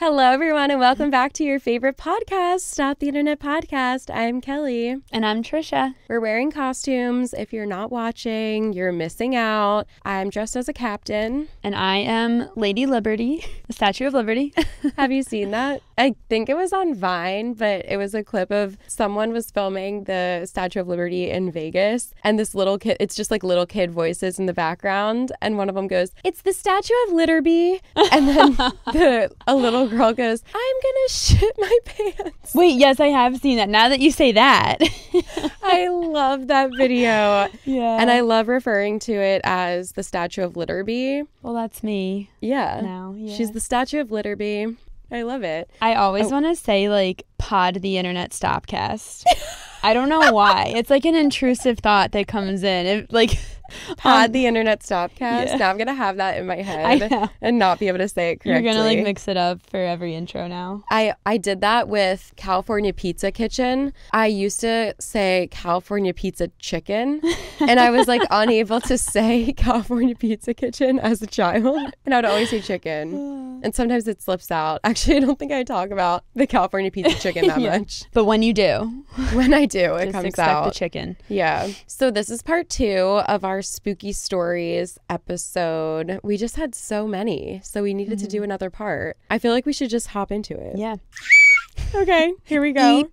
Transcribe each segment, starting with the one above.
Hello, everyone, and welcome back to your favorite podcast, Stop the Internet Podcast. I'm Kelly. And I'm Tricia. We're wearing costumes. If you're not watching, you're missing out. I'm dressed as a captain. And I am Lady Liberty, the Statue of Liberty. Have you seen that? I think it was on Vine, but it was a clip of someone was filming the Statue of Liberty in Vegas. And this little kid, it's just like little kid voices in the background. And one of them goes, "It's the Statue of Litterby." And then a little girl goes, "I'm gonna shit my pants." Wait, yes, I have seen that. Now that you say that. I love that video. Yeah. And I love referring to it as the Statue of Litterby. Well, that's me. Yeah. Now, yeah. She's the Statue of Litterby. I love it. I always want to say, like, pod the internet stopcast. I don't know why. It's like an intrusive thought that comes in. It, like... Pod the internet stopcast. Yeah. Now I'm gonna have that in my head and not be able to say it correctly. You're gonna like mix it up for every intro now. I did that with California Pizza Kitchen. I used to say California Pizza Chicken, and I was like unable to say California Pizza Kitchen as a child, and I would always say chicken. And sometimes it slips out. Actually, I don't think I talk about the California Pizza Chicken that much. But when you do, it comes expect out. the chicken. Yeah. So this is part 2 of our spooky stories episode. We just had so many, so we needed to do another part. I feel like we should just hop into it. Yeah. Okay, here we go.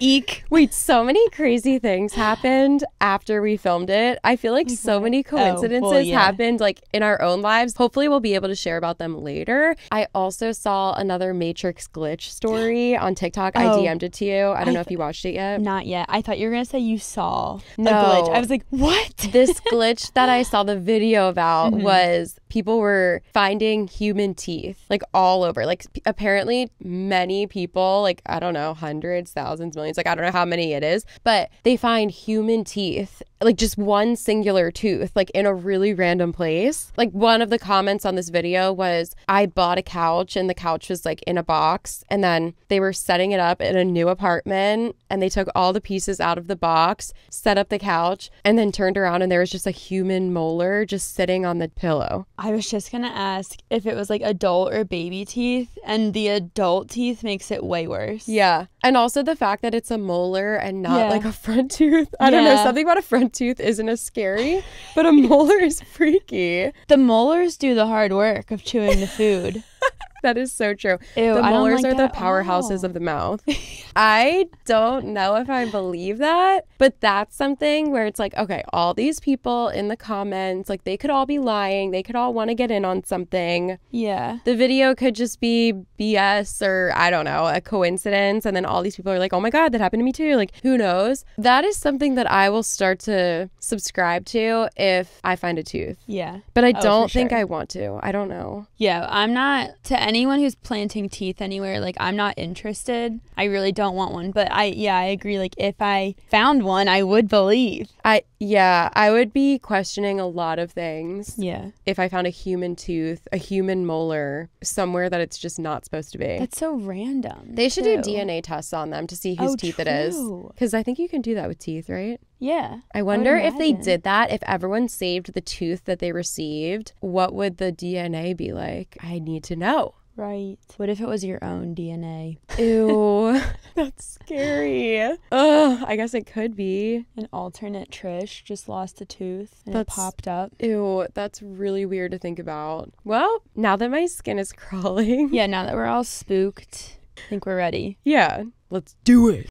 Eek. Wait, so many crazy things happened after we filmed it. I feel like so many coincidences happened like in our own lives. Hopefully we'll be able to share about them later. I also saw another Matrix glitch story on TikTok. I DM'd it to you. I don't know if you watched it yet. Not yet. I thought you were going to say you saw No. a glitch. I was like, what? This glitch that I saw the video about was people were finding human teeth like all over. Like apparently many people, like I don't know, hundreds, thousands, millions, like I don't know how many it is, but they find human teeth, like just one singular tooth, like in a really random place. Like one of the comments on this video was, I bought a couch and the couch was like in a box, and then they were setting it up in a new apartment and they took all the pieces out of the box, set up the couch, and then turned around and there was just a human molar just sitting on the pillow. I was just going to ask if it was like adult or baby teeth, and the adult teeth makes it way worse. Yeah. And also the fact that it's a molar and not like a front tooth. I don't know. Something about a front tooth isn't as scary, but a molar is freaky. The molars do the hard work of chewing the food. That is so true. Ew, the molars are the that powerhouses of the mouth. I don't know if I believe that, but that's something where it's like, okay, all these people in the comments, like they could all be lying. They could all want to get in on something. Yeah. The video could just be BS or I don't know, a coincidence. And then all these people are like, oh my God, that happened to me too. Like, who knows? That is something that I will start to subscribe to if I find a tooth. Yeah. But I don't think I want to. I don't know. Yeah, I'm not, to anyone who's planting teeth anywhere, like I'm not interested. I really don't want one, but I agree. Like if I found one, I would believe. I would be questioning a lot of things. Yeah. If I found a human tooth, a human molar somewhere that it's just not supposed to be. That's so random. They should do DNA tests on them to see whose teeth it is. Because I think you can do that with teeth, right? Yeah. I wonder if they did that, if everyone saved the tooth that they received, what would the DNA be like? I need to know. Right. What if it was your own DNA? Ew. That's scary. Ugh, I guess it could be. An alternate Trish just lost a tooth and it popped up. Ew, that's really weird to think about. Well, now that my skin is crawling. Yeah, now that we're all spooked, I think we're ready. Yeah, let's do it.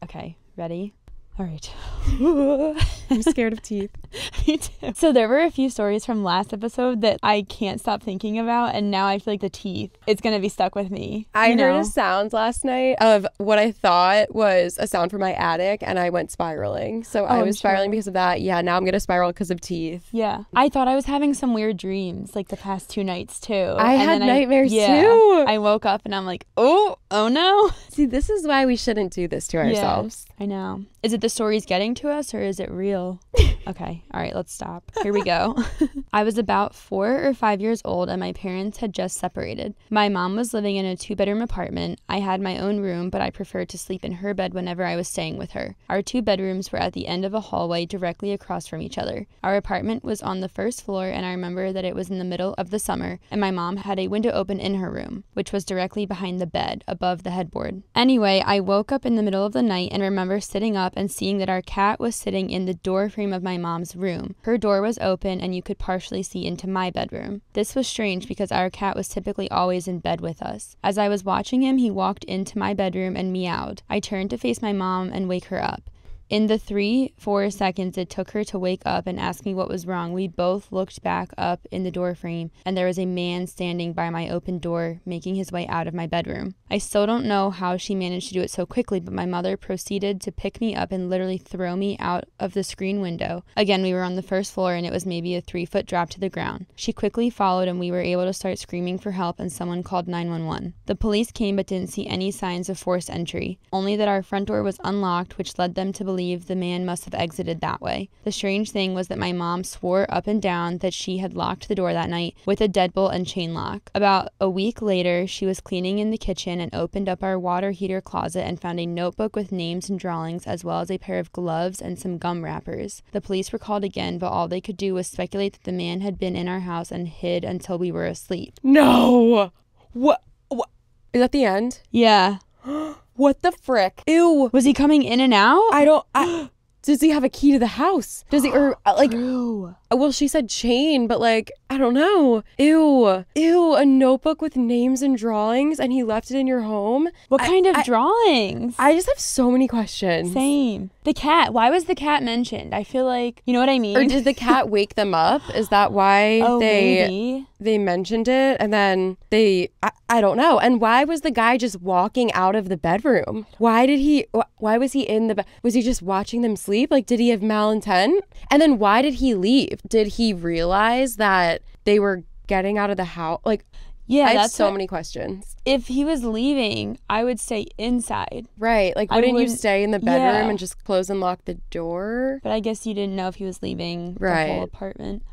Okay, ready? All right. I'm scared of teeth. Me too. So there were a few stories from last episode that I can't stop thinking about, and now I feel like the teeth, it's going to be stuck with me. I heard a sound last night of what I thought was a sound from my attic, and I went spiraling. So I was spiraling because of that. Yeah, now I'm going to spiral because of teeth. Yeah. I thought I was having some weird dreams, like the past 2 nights too. I had nightmares too. I woke up and I'm like, oh no. See, this is why we shouldn't do this to ourselves. I know. Is it the stories getting to us or is it real? Okay. All right, let's stop. Here we go. I was about 4 or 5 years old and my parents had just separated. My mom was living in a 2-bedroom apartment. I had my own room, but I preferred to sleep in her bed whenever I was staying with her. Our 2 bedrooms were at the end of a hallway directly across from each other. Our apartment was on the first floor, and I remember that it was in the middle of the summer, and my mom had a window open in her room, which was directly behind the bed, above the headboard. Anyway, I woke up in the middle of the night and remember sitting up and seeing that our cat was sitting in the door frame of my mom's room. Her door was open, and you could partially see into my bedroom. This was strange because our cat was typically always in bed with us. As I was watching him, he walked into my bedroom and meowed. I turned to face my mom and wake her up. In the 3-4 seconds it took her to wake up and ask me what was wrong, we both looked back up in the door frame, and there was a man standing by my open door, making his way out of my bedroom. I still don't know how she managed to do it so quickly, but my mother proceeded to pick me up and literally throw me out of the screen window. Again, we were on the first floor, and it was maybe a 3-foot drop to the ground. She quickly followed, and we were able to start screaming for help, and someone called 911. The police came but didn't see any signs of forced entry, only that our front door was unlocked, which led them to believe the man must have exited that way. The strange thing was that my mom swore up and down that she had locked the door that night with a deadbolt and chain lock. About a week later, she was cleaning in the kitchen and opened up our water heater closet and found a notebook with names and drawings, as well as a pair of gloves and some gum wrappers. The police were called again, but all they could do was speculate that the man had been in our house and hid until we were asleep. No! What? Is that the end? Yeah. What the frick? Ew. Was he coming in and out? Does he have a key to the house? Does he, or like, True. Well, she said chain, but like, I don't know. Ew, a notebook with names and drawings, and he left it in your home? What kind of drawings? I just have so many questions. Same. The cat. Why was the cat mentioned? I feel like, you know what I mean? Or did the cat wake them up? Is that why maybe. They mentioned it? And then I don't know. And why was the guy just walking out of the bedroom? Why was he in the was he just watching them sleep? Like, did he have malintent? And then why did he leave? Did he realize that they were getting out of the house? Like, yeah, I have so many questions. If he was leaving, I would stay inside. Right. Like, wouldn't you stay in the bedroom and just close and lock the door? But I guess you didn't know if he was leaving the whole apartment.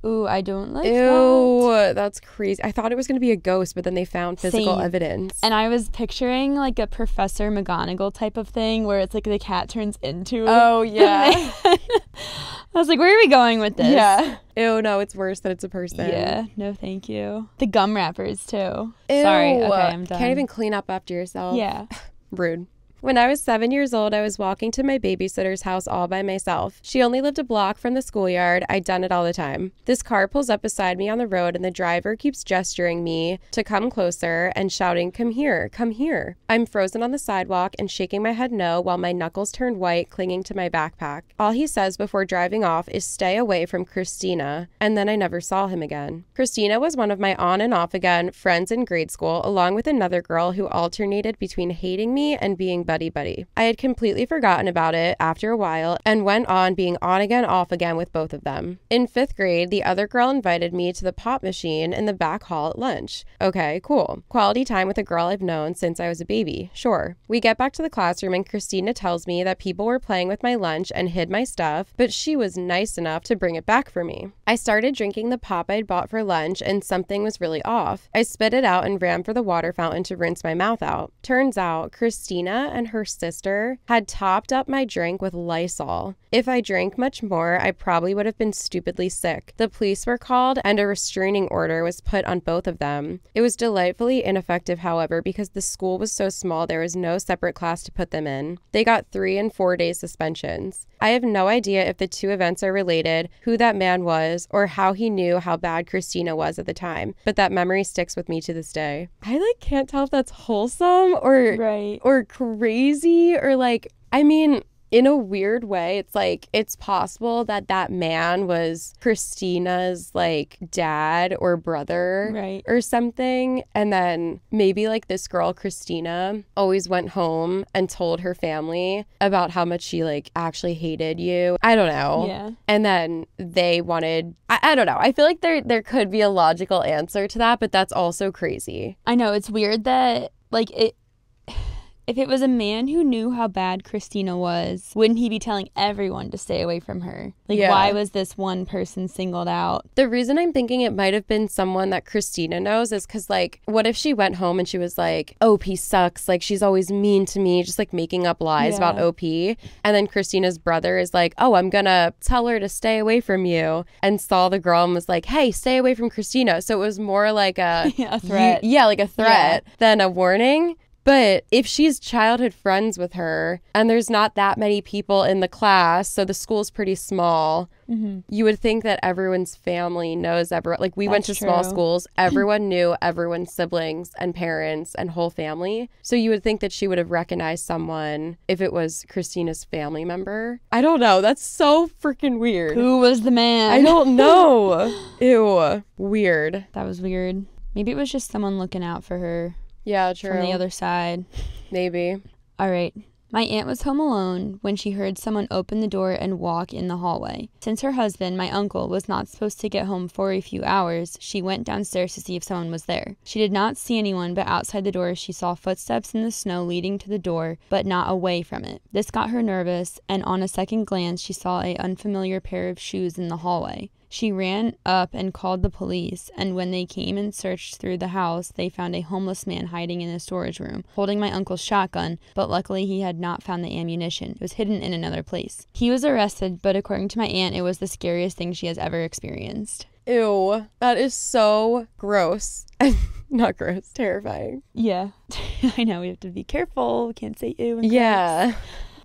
Ooh, I don't like that. Ew, that's crazy. I thought it was going to be a ghost, but then they found physical evidence. And I was picturing like a Professor McGonagall type of thing where it's like the cat turns into yeah. I was like, where are we going with this? Yeah. Ew, no, it's worse that it's a person. Yeah, no thank you. The gum wrappers too. Ew. Sorry, okay, I'm done. Can't even clean up after yourself. Yeah. Rude. When I was 7 years old, I was walking to my babysitter's house all by myself. She only lived a block from the schoolyard. I'd done it all the time. This car pulls up beside me on the road, and the driver keeps gesturing me to come closer and shouting, "Come here, come here." I'm frozen on the sidewalk and shaking my head no while my knuckles turn white, clinging to my backpack. All he says before driving off is stay away from Christina, and then I never saw him again. Christina was one of my on and off again friends in grade school, along with another girl who alternated between hating me and being buddy-buddy. I had completely forgotten about it after a while and went on being on again, off again with both of them. In 5th grade, the other girl invited me to the pop machine in the back hall at lunch. Okay, cool. Quality time with a girl I've known since I was a baby. Sure. We get back to the classroom and Christina tells me that people were playing with my lunch and hid my stuff, but she was nice enough to bring it back for me. I started drinking the pop I'd bought for lunch and something was really off. I spit it out and ran for the water fountain to rinse my mouth out. Turns out, Christina and her sister had topped up my drink with Lysol. If I drank much more, I probably would have been stupidly sick. The police were called and a restraining order was put on both of them. It was delightfully ineffective, however, because the school was so small there was no separate class to put them in. They got 3 and 4 day suspensions. I have no idea if the two events are related, who that man was, or how he knew how bad Christina was at the time, but that memory sticks with me to this day. I can't tell if that's wholesome or crazy or I mean, in a weird way, it's possible that man was Christina's dad or brother or something. And then maybe this girl, Christina, always went home and told her family about how much she actually hated you. I don't know. Yeah. And then they wanted, I don't know. I feel like there could be a logical answer to that, but that's also crazy. I know. It's weird that if it was a man who knew how bad Christina was, wouldn't he be telling everyone to stay away from her? Like, why was this one person singled out? The reason I'm thinking it might have been someone that Christina knows is because, like, what if she went home and she was like, OP sucks, like, she's always mean to me, just like making up lies about OP. And then Christina's brother is like, oh, I'm gonna tell her to stay away from you, and saw the girl and was like, hey, stay away from Christina. So it was more like a threat. Like a threat than a warning. But if she's childhood friends with her and there's not that many people in the class, so the school's pretty small, you would think that everyone's family knows everyone. Like, we went to small schools. Everyone knew everyone's siblings and parents and whole family. So you would think that she would have recognized someone if it was Christina's family member. I don't know. That's so freaking weird. Who was the man? I don't know. Ew. Weird. That was weird. Maybe it was just someone looking out for her. Yeah, true. From the other side. Maybe. All right. My aunt was home alone when she heard someone open the door and walk in the hallway. Since her husband, my uncle, was not supposed to get home for a few hours, she went downstairs to see if someone was there. She did not see anyone, but outside the door she saw footsteps in the snow leading to the door, but not away from it. This got her nervous, and on a second glance she saw an unfamiliar pair of shoes in the hallway. She ran up and called the police, and when they came and searched through the house, they found a homeless man hiding in a storage room, holding my uncle's shotgun, but luckily he had not found the ammunition. It was hidden in another place. He was arrested, but according to my aunt, it was the scariest thing she has ever experienced. Ew, that is so gross. Not gross, terrifying. Yeah. I know, we have to be careful. We can't say ew. Yeah.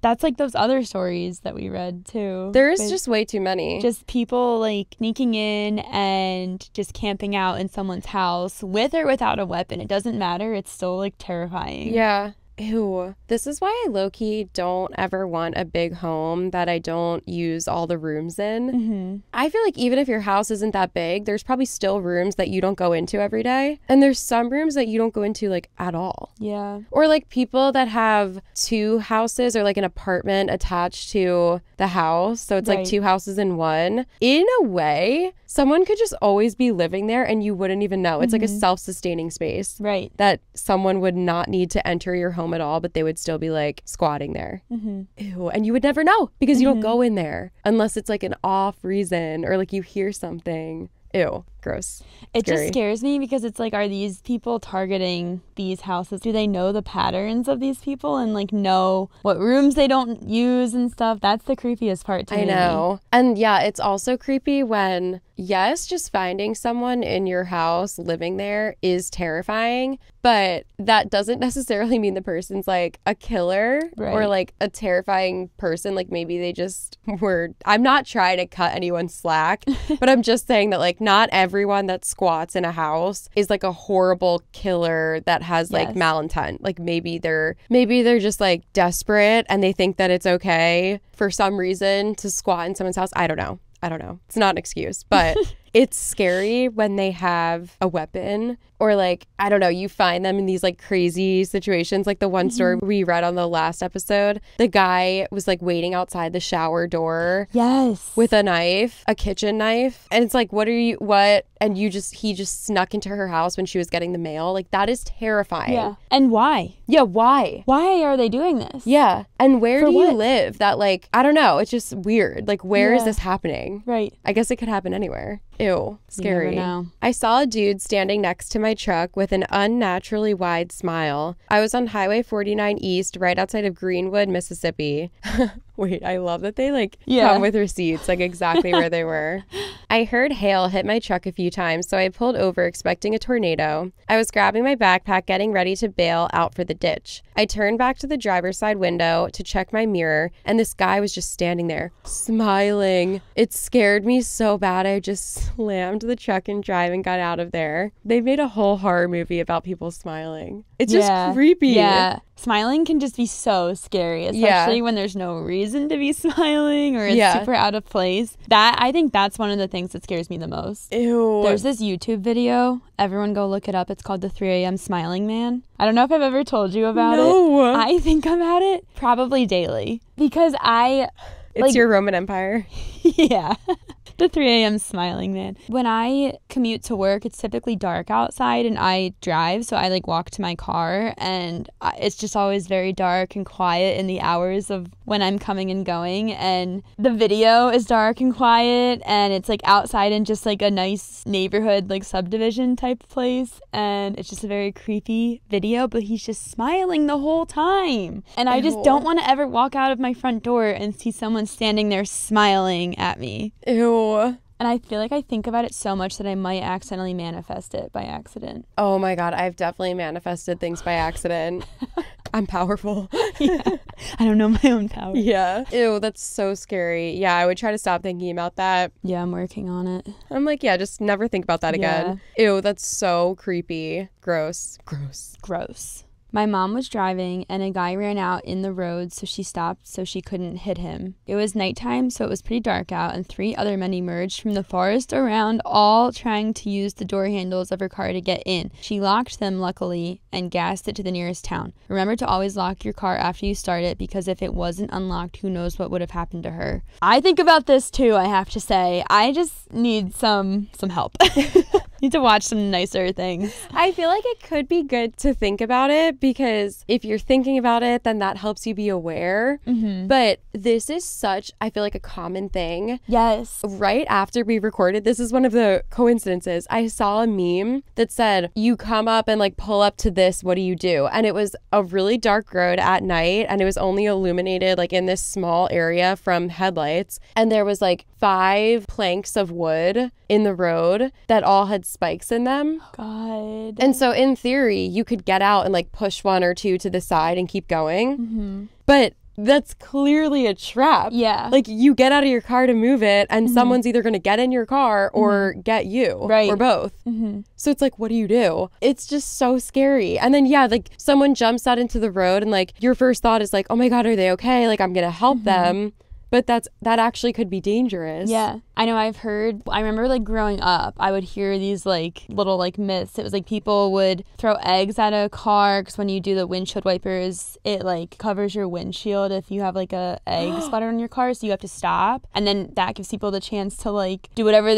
That's like those other stories that we read too. There's just way too many. Just people like sneaking in and just camping out in someone's house with or without a weapon. It doesn't matter. It's still like terrifying. Yeah. Ew. This is why I low-key don't ever want a big home that I don't use all the rooms in. I feel like even if your house isn't that big, there's probably still rooms that you don't go into every day. And there's some rooms that you don't go into like at all. Yeah. Or like people that have two houses or like an apartment attached to the house. So it's like two houses in one. In a way, someone could just always be living there and you wouldn't even know. It's like a self-sustaining space. Right. That someone would not need to enter your home at all, but they would still be like squatting there. Ew. And you would never know because you don't go in there unless it's like an off reason or like you hear something. Ew. Gross. It just scares me because it's like, are these people targeting these houses? Do they know the patterns of these people and like know what rooms they don't use and stuff? That's the creepiest part to me. I know. And yeah, it's also creepy when, yes, just finding someone in your house living there is terrifying, but that doesn't necessarily mean the person's like a killer or like a terrifying person. Like maybe they just were, I'm not trying to cut anyone slack, but I'm just saying that like not everyone that squats in a house is like a horrible killer that has like malintent. Like maybe they're just like desperate and they think that it's okay for some reason to squat in someone's house. I don't know. It's not an excuse, but it's scary when they have a weapon or like, I don't know, you find them in these like crazy situations. Like the one story we read on the last episode, the guy was like waiting outside the shower door. Yes. With a knife, a kitchen knife. And it's like, and he just snuck into her house when she was getting the mail. Like that is terrifying. Yeah. And why? Yeah, why? Why are they doing this? Yeah. And where do you live? That like, I don't know. It's just weird. Like where is this happening? Right. I guess it could happen anywhere. Ew. Scary. You never know. I saw a dude standing next to my truck with an unnaturally wide smile. I was on Highway 49 East, right outside of Greenwood, Mississippi. Wait, I love that they like come with receipts, like exactly where they were. I heard hail hit my truck a few times, so I pulled over expecting a tornado. I was grabbing my backpack, getting ready to bail out for the ditch. I turned back to the driver's side window to check my mirror, and this guy was just standing there, smiling. It scared me so bad, I just slammed the truck and drive and got out of there. They made a whole horror movie about people smiling. It's just creepy. Yeah. Smiling can just be so scary, especially when there's no reason to be smiling or it's super out of place. I think that's one of the things that scares me the most. Ew. There's this YouTube video. Everyone go look it up. It's called the 3 a.m. Smiling Man. I don't know if I've ever told you about it. I think about it probably daily because it's like, your Roman Empire. Yeah. The 3 a.m. smiling man. When I commute to work, it's typically dark outside and I drive, so I like walk to my car, and it's just always very dark and quiet in the hours of when I'm coming and going, and the video is dark and quiet, and it's like outside in just like a nice neighborhood like subdivision type place, and it's just a very creepy video, but he's just smiling the whole time, and I just don't want to ever walk out of my front door and see someone standing there smiling at me. Ew. And I feel like I think about it so much that I might accidentally manifest it by accident. Oh my God, I've definitely manifested things by accident. I'm powerful. Yeah. I don't know my own power. Yeah. Ew, that's so scary. Yeah, I would try to stop thinking about that. Yeah, I'm working on it. I'm like, yeah, just never think about that again. Ew, that's so creepy. Gross. My mom was driving and a guy ran out in the road, so she stopped so she couldn't hit him. It was nighttime, so it was pretty dark out, and 3 other men emerged from the forest around, all trying to use the door handles of her car to get in. She locked them, luckily, and gassed it to the nearest town. Remember to always lock your car after you start it, because if it wasn't unlocked, who knows what would have happened to her. I think about this too, I have to say. I just need some help. Need to watch some nicer things. I feel like it could be good to think about it, because if you're thinking about it, then that helps you be aware. Mm-hmm. But this is such, I feel like, a common thing. Yes. Right after we recorded, this is one of the coincidences. I saw a meme that said, you come up and like pull up to this, what do you do? And it was a really dark road at night, and it was only illuminated like in this small area from headlights. And there was like 5 planks of wood in the road that all had spikes in them. God. And so in theory, you could get out and like push 1 or 2 to the side and keep going. Mm-hmm. But that's clearly a trap. Yeah. Like you get out of your car to move it, and someone's either going to get in your car or get you. Right. Or both. Mm-hmm. So it's like, what do you do? It's just so scary. And then, yeah, like someone jumps out into the road and like your first thought is like, oh my God, are they okay? Like I'm going to help them. But that actually could be dangerous. Yeah. I know I remember like growing up, I would hear these like little like myths. It was like people would throw eggs at a car because when you do the windshield wipers, it like covers your windshield if you have like a egg splatter on your car, so you have to stop. And then that gives people the chance to like do whatever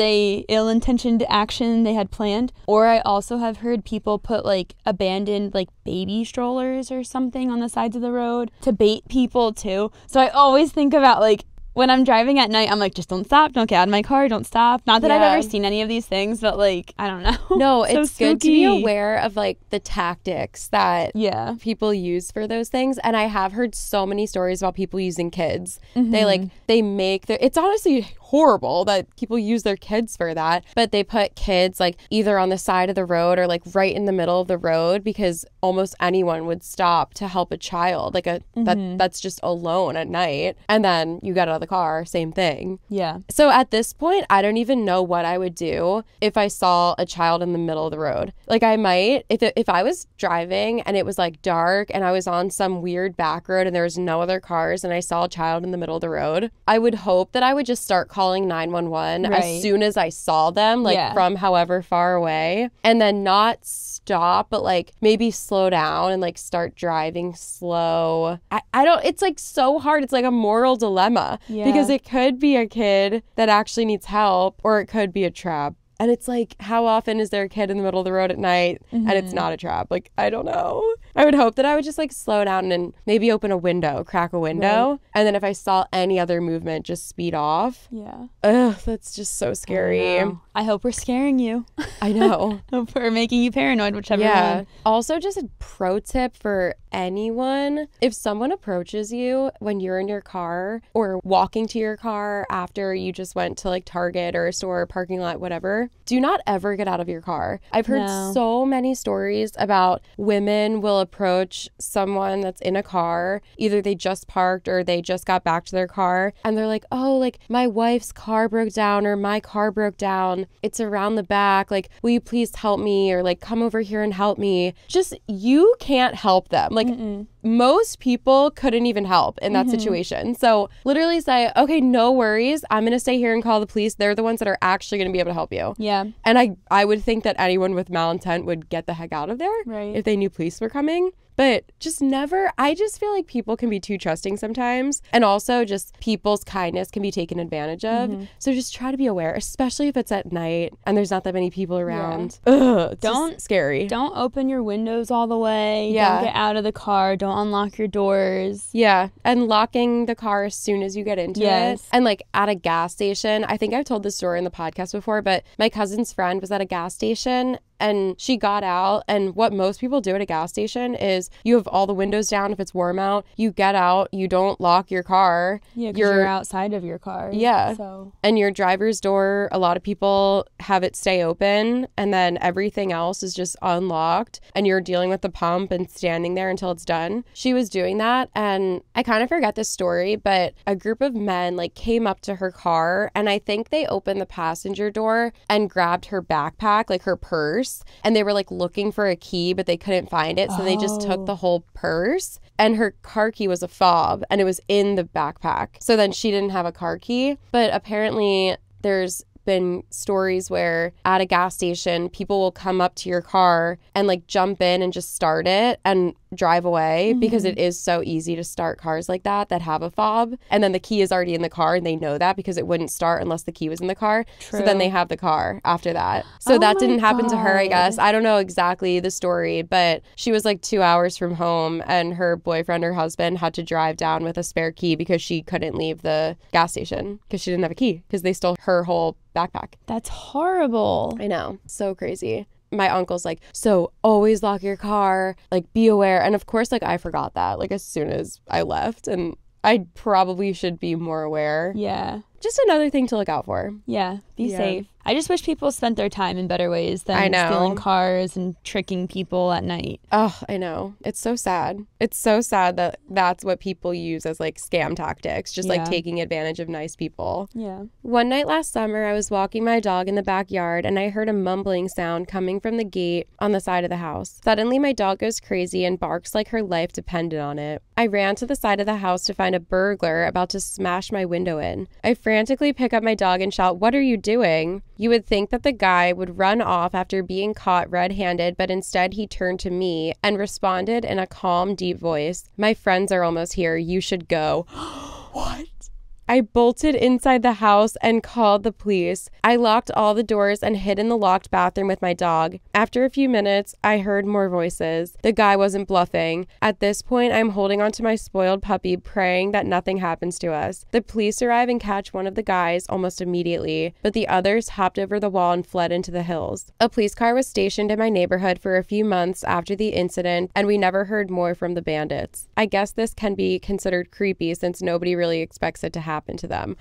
ill-intentioned action they had planned. Or I also have heard people put like abandoned like baby strollers or something on the sides of the road to bait people too. So I always think about like, when I'm driving at night, I'm like, just don't stop. Don't get out of my car. Don't stop. Not that I've ever seen any of these things, but like, I don't know. No, so it's good to be aware of like the tactics that people use for those things. And I have heard so many stories about people using kids. Mm-hmm. They make it's honestly horrible that people use their kids for that, but they put kids like either on the side of the road or like right in the middle of the road, because almost anyone would stop to help a child like that's just alone at night, and then you get out of the car, same thing. Yeah. So at this point, I don't even know what I would do if I saw a child in the middle of the road. Like I might, if I was driving and it was like dark and I was on some weird back road and there was no other cars and I saw a child in the middle of the road, I would hope that I would just start calling 911 as soon as I saw them, like from however far away, and then not stop, but like maybe slow down and like start driving slow. I don't, it's like so hard. It's like a moral dilemma. Because it could be a kid that actually needs help, or it could be a trap. And it's like, how often is there a kid in the middle of the road at night and it's not a trap? Like, I don't know. I would hope that I would just like slow down and maybe open a window, crack a window. Right. And then if I saw any other movement, just speed off. Yeah. Ugh, that's just so scary. I hope we're scaring you. I know. Hope we're making you paranoid, whichever one. Also, just a pro tip for anyone. If someone approaches you when you're in your car or walking to your car after you just went to like Target or a store, parking lot, whatever, do not ever get out of your car. I've heard so many stories about women will approach someone that's in a car. Either they just parked or they just got back to their car and they're like, oh, like my wife's car broke down or my car broke down. It's around the back. Like, will you please help me? Or like, come over here and help me. Just, you can't help them. Like, most people couldn't even help in that situation. So literally say, okay, no worries. I'm going to stay here and call the police. They're the ones that are actually going to be able to help you. Yeah. And I would think that anyone with malintent would get the heck out of there if they knew police were coming. But just never, I just feel like people can be too trusting sometimes. And also just people's kindness can be taken advantage of. So just try to be aware, especially if it's at night and there's not that many people around. Ugh, it's just scary. Don't open your windows all the way. Don't get out of the car. Don't unlock your doors. Yeah. And locking the car as soon as you get into it. And like at a gas station, I think I've told this story in the podcast before, but my cousin's friend was at a gas station and she got out, and what most people do at a gas station is you have all the windows down if it's warm out. You get out, you don't lock your car. Yeah, because you're outside of your car. Yeah. So. And your driver's door, a lot of people have it stay open, and then everything else is just unlocked, and you're dealing with the pump and standing there until it's done. She was doing that, and I kind of forget this story, but a group of men like came up to her car, and I think they opened the passenger door and grabbed her backpack, like her purse. And they were like looking for a key, but they couldn't find it. So they just took the whole purse, and her car key was a fob and it was in the backpack. So then she didn't have a car key. But apparently there's been stories where at a gas station, people will come up to your car and like jump in and just start it and drive away because it is so easy to start cars like that have a fob. And then the key is already in the car and they know that because it wouldn't start unless the key was in the car. True. So then they have the car after that. So that didn't happen to her, I guess. I don't know exactly the story, but she was like 2 hours from home and her boyfriend or husband had to drive down with a spare key because she couldn't leave the gas station because she didn't have a key because they stole her whole backpack. That's horrible. I know. So crazy. My uncle's like, so always lock your car, like be aware. And of course, like I forgot that like as soon as I left, and I probably should be more aware. Yeah. Just another thing to look out for. Yeah. Be safe. I just wish people spent their time in better ways than stealing cars and tricking people at night. Oh, I know. It's so sad. It's so sad that that's what people use as like scam tactics, just like taking advantage of nice people. Yeah. One night last summer, I was walking my dog in the backyard and I heard a mumbling sound coming from the gate on the side of the house. Suddenly, my dog goes crazy and barks like her life depended on it. I ran to the side of the house to find a burglar about to smash my window in. I frantically pick up my dog and shout, "What are you doing?" You would think that the guy would run off after being caught red-handed, but instead he turned to me and responded in a calm, deep voice, "My friends are almost here. You should go." What? I bolted inside the house and called the police. I locked all the doors and hid in the locked bathroom with my dog. After a few minutes, I heard more voices. The guy wasn't bluffing. At this point, I'm holding onto my spoiled puppy, praying that nothing happens to us. The police arrive and catch one of the guys almost immediately, but the others hopped over the wall and fled into the hills. A police car was stationed in my neighborhood for a few months after the incident, and we never heard more from the bandits. I guess this can be considered creepy since nobody really expects it to happen to them.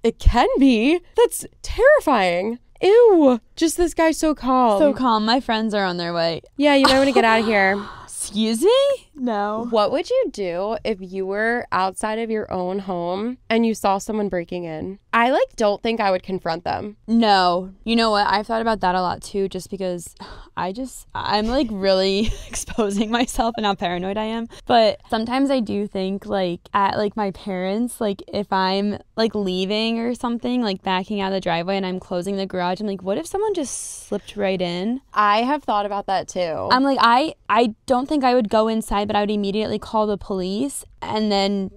It can be. That's terrifying. Ew. Just this guy's so calm. So calm. My friends are on their way. Yeah, you might want to get out of here. Excuse me? No. What would you do if you were outside of your own home and you saw someone breaking in? I don't think I would confront them. No. You know what? I've thought about that a lot too, just because I'm like really exposing myself and how paranoid I am. But sometimes I do think like at like my parents, like if I'm like leaving or something, like backing out of the driveway and I'm closing the garage, I'm like, what if someone just slipped right in? I have thought about that too. I'm like, I don't think I would go inside, but I would immediately call the police and then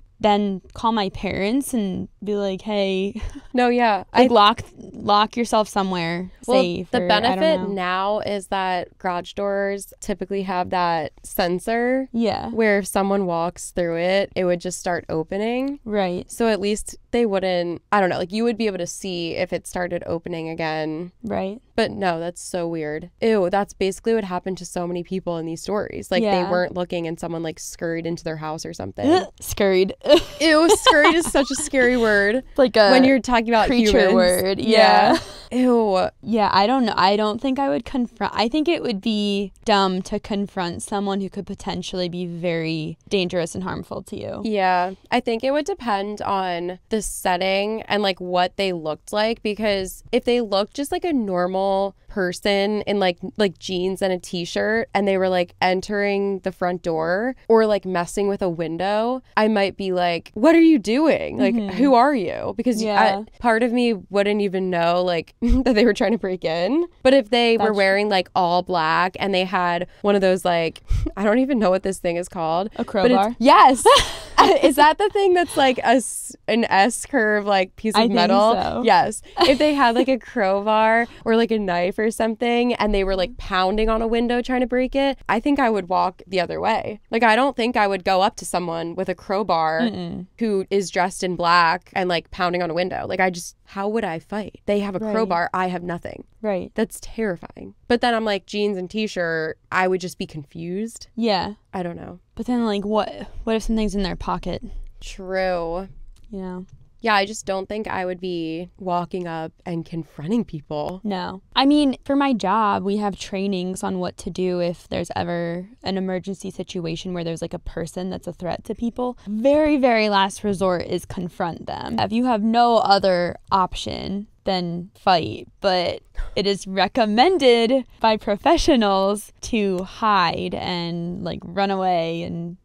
call my parents and be like, hey. No, yeah. Like lock yourself somewhere safe. The benefit now is that garage doors typically have that sensor. Yeah. Where if someone walks through it, it would just start opening. Right. So at least they wouldn't, I don't know, like you would be able to see if it started opening again. Right. But no, that's so weird. Ew, that's basically what happened to so many people in these stories. Like they weren't looking and someone like scurried into their house or something. Scurried. Ew, scurried is such a scary word. Like a when you're talking about creature humans. word. Yeah. Ew. Yeah, I don't know. I don't think I would confront. I think it would be dumb to confront someone who could potentially be very dangerous and harmful to you. Yeah. I think it would depend on the setting and like what they looked like, because if they looked just like a normal person in like jeans and a t-shirt and they were like entering the front door or like messing with a window, I might be like, what are you doing? Like, who are you? Because part of me wouldn't even know like that they were trying to break in. But if they were wearing like all black and they had one of those like, I don't even know what this thing is called. A crowbar? Yes. Is that the thing that's like an S curve like piece of metal? Think so. Yes. If they had like a crowbar or like a knife or something and they were like pounding on a window trying to break it, I think I would walk the other way. Like, I don't think I would go up to someone with a crowbar who is dressed in black and like pounding on a window. Like, how would I fight? They have a crowbar. I have nothing. Right. That's terrifying. But then I'm like, jeans and t-shirt, I would just be confused. Yeah. I don't know. But then like, what if something's in their pocket? True. You know? Yeah, I just don't think I would be walking up and confronting people. No. I mean, for my job, we have trainings on what to do if there's ever an emergency situation where there's like a person that's a threat to people. Very, very last resort is confront them. If you have no other option, then fight. But it is recommended by professionals to hide and like run away and,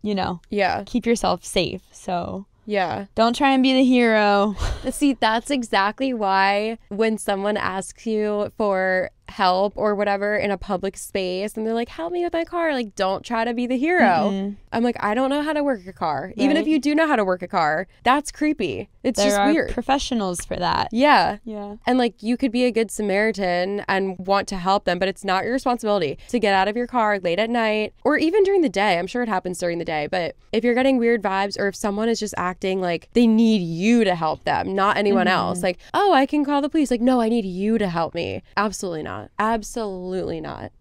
keep yourself safe. So... yeah. Don't try and be the hero. See, that's exactly why when someone asks you for help or whatever in a public space and they're like, help me with my car, like, don't try to be the hero. I'm like, I don't know how to work a car. Right? Even if you do know how to work a car, that's creepy. It's just weird. There are professionals for that. Yeah. Yeah. And like, you could be a good Samaritan and want to help them, but it's not your responsibility to get out of your car late at night or even during the day. I'm sure it happens during the day, but if you're getting weird vibes or if someone is just acting like they need you to help them, not anyone else, like, oh, I can call the police. Like, no, I need you to help me. Absolutely not. Absolutely not.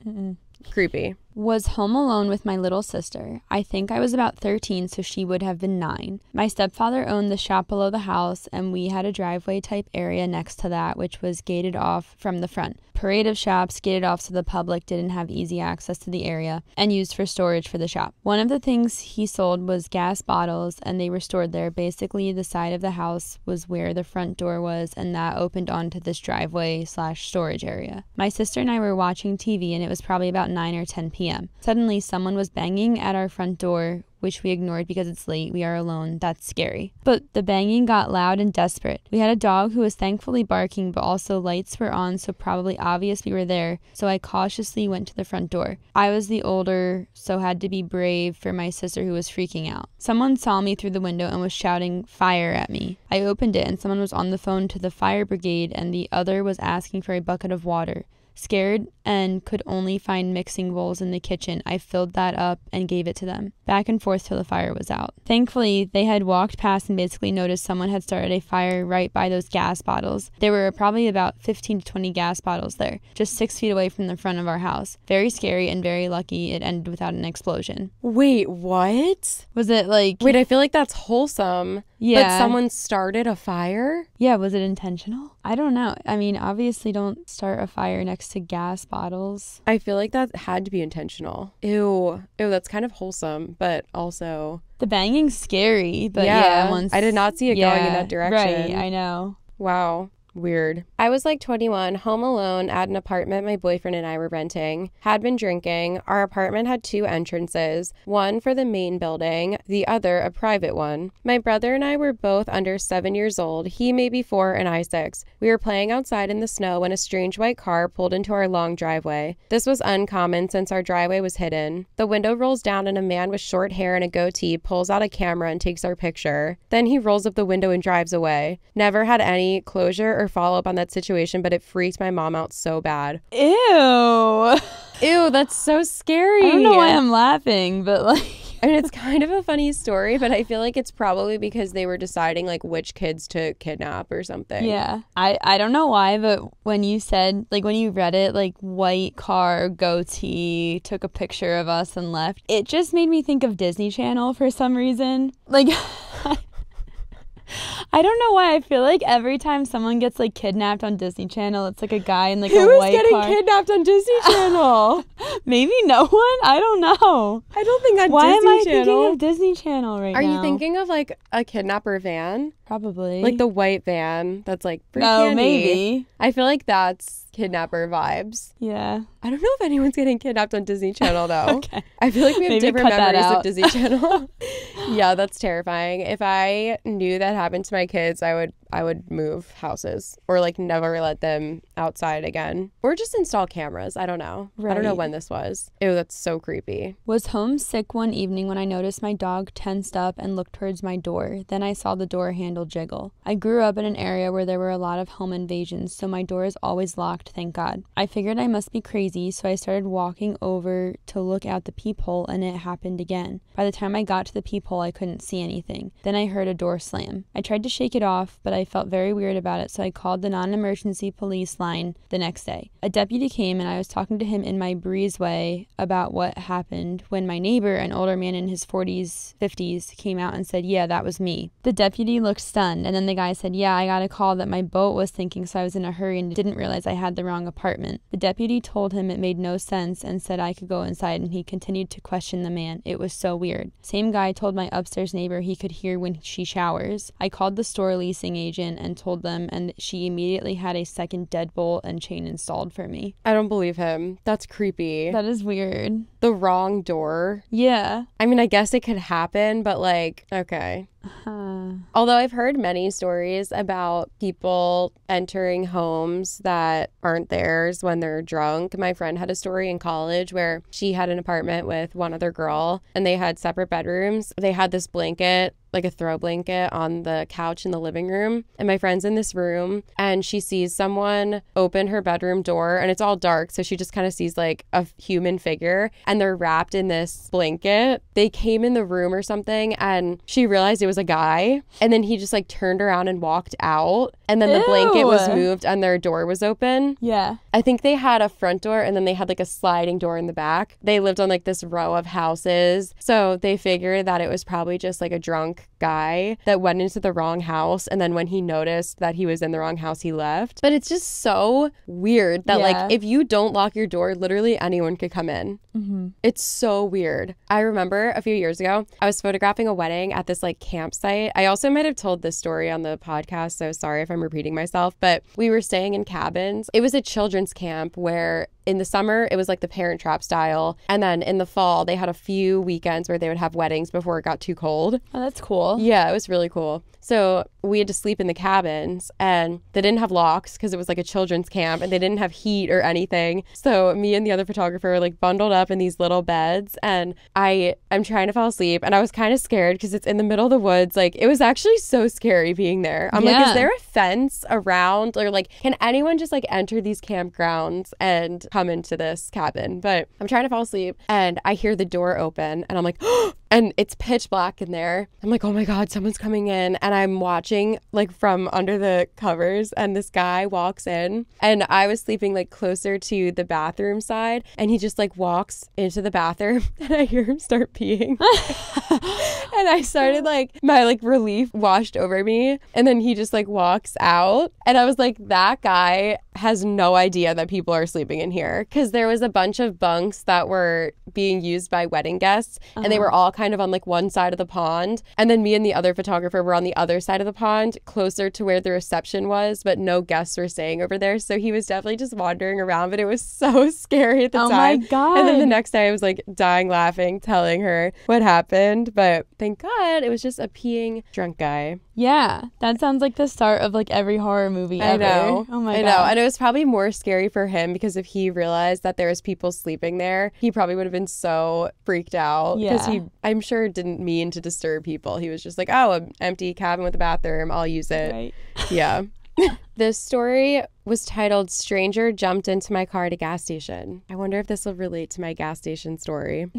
Creepy. Was home alone with my little sister. I think I was about 13, so she would have been 9. My stepfather owned the shop below the house, and we had a driveway type area next to that, which was gated off from the front. Parade of shops gated off so the public didn't have easy access to the area and used for storage for the shop. One of the things he sold was gas bottles, and they were stored there. Basically, the side of the house was where the front door was, and that opened onto this driveway/storage area. My sister and I were watching TV, and it was probably about 9 or 10 p.m. Suddenly, someone was banging at our front door, which we ignored because it's late, we are alone, that's scary. But the banging got loud and desperate. We had a dog who was thankfully barking, but also lights were on, so probably obvious we were there, so I cautiously went to the front door. I was the older, so had to be brave for my sister who was freaking out. Someone saw me through the window and was shouting fire at me. I opened it and someone was on the phone to the fire brigade and the other was asking for a bucket of water. Scared and could only find mixing bowls in the kitchen, I filled that up and gave it to them. Back and forth till the fire was out. Thankfully, they had walked past and basically noticed someone had started a fire right by those gas bottles. There were probably about 15 to 20 gas bottles there, just 6 feet away from the front of our house. Very scary and very lucky it ended without an explosion. Wait, what? Was it like... Wait, I feel like that's wholesome. Yeah. But someone started a fire? Yeah, was it intentional? I don't know. I mean, obviously don't start a fire next to gas bottles. I feel like that had to be intentional. Ew, that's kind of wholesome, but also... The banging's scary, but yeah once... I did not see it going in that direction. Right, I know. Wow. Weird. I was like 21, home alone at an apartment my boyfriend and I were renting, had been drinking. Our apartment had 2 entrances, one for the main building, the other a private one. My brother and I were both under 7 years old, he maybe 4 and I 6. We were playing outside in the snow when a strange white car pulled into our long driveway. This was uncommon since our driveway was hidden. The window rolls down and a man with short hair and a goatee pulls out a camera and takes our picture. Then he rolls up the window and drives away. Never had any closure or follow up on that situation, but it freaked my mom out so bad. Ew, that's so scary. I don't know why I'm laughing, but like... I mean, it's kind of a funny story, but I feel like it's probably because they were deciding like which kids to kidnap or something. Yeah. I don't know why, but when you said, like when you read it, like white car, goatee, took a picture of us and left, it just made me think of Disney Channel for some reason. Like... I don't know why I feel like every time someone gets like kidnapped on Disney Channel, it's like a guy in like a white car. Who is getting kidnapped on Disney Channel? Maybe no one? I don't know. I don't think on why Disney am I Channel. thinking of Disney Channel right now? Are you thinking of like a kidnapper van? Probably. Like the white van that's like free Oh, candy. maybe. I feel like that's kidnapper vibes. Yeah. I don't know if anyone's getting kidnapped on Disney Channel though. Okay. I feel like we have Maybe different cut that memories out. of Disney Channel. Yeah, that's terrifying. If I knew that happened to my kids, I I would move houses or like never let them outside again or just install cameras. I don't know. Right. I don't know when this was. Ew, that's so creepy. Was homesick one evening when I noticed my dog tensed up and looked towards my door. Then I saw the door handle jiggle. I grew up in an area where there were a lot of home invasions, so my door is always locked, thank God. I figured I must be crazy, so I started walking over to look out the peephole, and it happened again. By the time I got to the peephole, I couldn't see anything. Then I heard a door slam. I tried to shake it off, but I felt very weird about it, so I called the non-emergency police line the next day. A deputy came, and I was talking to him in my breeze way about what happened when my neighbor, an older man in his 40s, 50s, came out and said, yeah, that was me. The deputy looked stunned, and then the guy said, yeah, I got a call that my boat was sinking, so I was in a hurry and didn't realize I had the wrong apartment. The deputy told him it made no sense and said I could go inside, and he continued to question the man. It was so weird. Same guy told my upstairs neighbor he could hear when she showers. I called the store leasing agent and told them, and she immediately had a second deadbolt and chain installed for me. I don't believe him. That's creepy. That is weird. The wrong door. Yeah. I mean, I guess it could happen, but like, okay. Although I've heard many stories about people entering homes that aren't theirs when they're drunk. My friend had a story in college where she had an apartment with one other girl and they had separate bedrooms. They had this blanket, like a throw blanket, on the couch in the living room. And my friend's in this room and she sees someone open her bedroom door and it's all dark. So she just kind of sees like a human figure and they're wrapped in this blanket. They came in the room or something and she realized it was a guy. And then he just like turned around and walked out. And then the blanket was moved and their door was open. Yeah. I think they had a front door and then they had like a sliding door in the back. They lived on like this row of houses. So they figured that it was probably just like a drunk guy that went into the wrong house. And then when he noticed that he was in the wrong house, he left. But it's just so weird that like if you don't lock your door, literally anyone could come in. Mm-hmm. It's so weird. I remember a few years ago, I was photographing a wedding at this like campsite. I also might have told this story on the podcast, so sorry if I'm repeating myself, but we were staying in cabins. It was a children's camp where in the summer, it was like the Parent Trap style. And then in the fall, they had a few weekends where they would have weddings before it got too cold. Oh, that's cool. Yeah, it was really cool. So we had to sleep in the cabins and they didn't have locks because it was like a children's camp and they didn't have heat or anything. So me and the other photographer were like bundled up in these little beds and I'm trying to fall asleep and I was kind of scared because it's in the middle of the woods. Like it was actually so scary being there. I'm like, is there a fence around or like, can anyone just like enter these campgrounds and come into this cabin? But I'm trying to fall asleep and I hear the door open and I'm like, oh, and it's pitch black in there. I'm like, oh my God, someone's coming in. And I'm watching like from under the covers and this guy walks in and I was sleeping like closer to the bathroom side and he just like walks into the bathroom and I hear him start peeing. And I started like, my like relief washed over me and then he just like walks out and I was like, that guy has no idea that people are sleeping in here because there was a bunch of bunks that were being used by wedding guests and they were all kind of on like one side of the pond and then me and the other photographer were on the other side of the pond closer to where the reception was, but no guests were staying over there, so he was definitely just wandering around, but it was so scary at the time. Oh my God. And then the next day I was like dying laughing telling her what happened, but thank God it was just a peeing drunk guy. Yeah, that sounds like the start of like every horror movie ever. I know. Oh my God. I know. And it was probably more scary for him because if he realized that there was people sleeping there, he probably would have been so freaked out. Because he, I'm sure, didn't mean to disturb people. He was just like, oh, an empty cabin with a bathroom. I'll use it. Right. Yeah. This story was titled Stranger Jumped Into My Car at a Gas Station. I wonder if this will relate to my gas station story.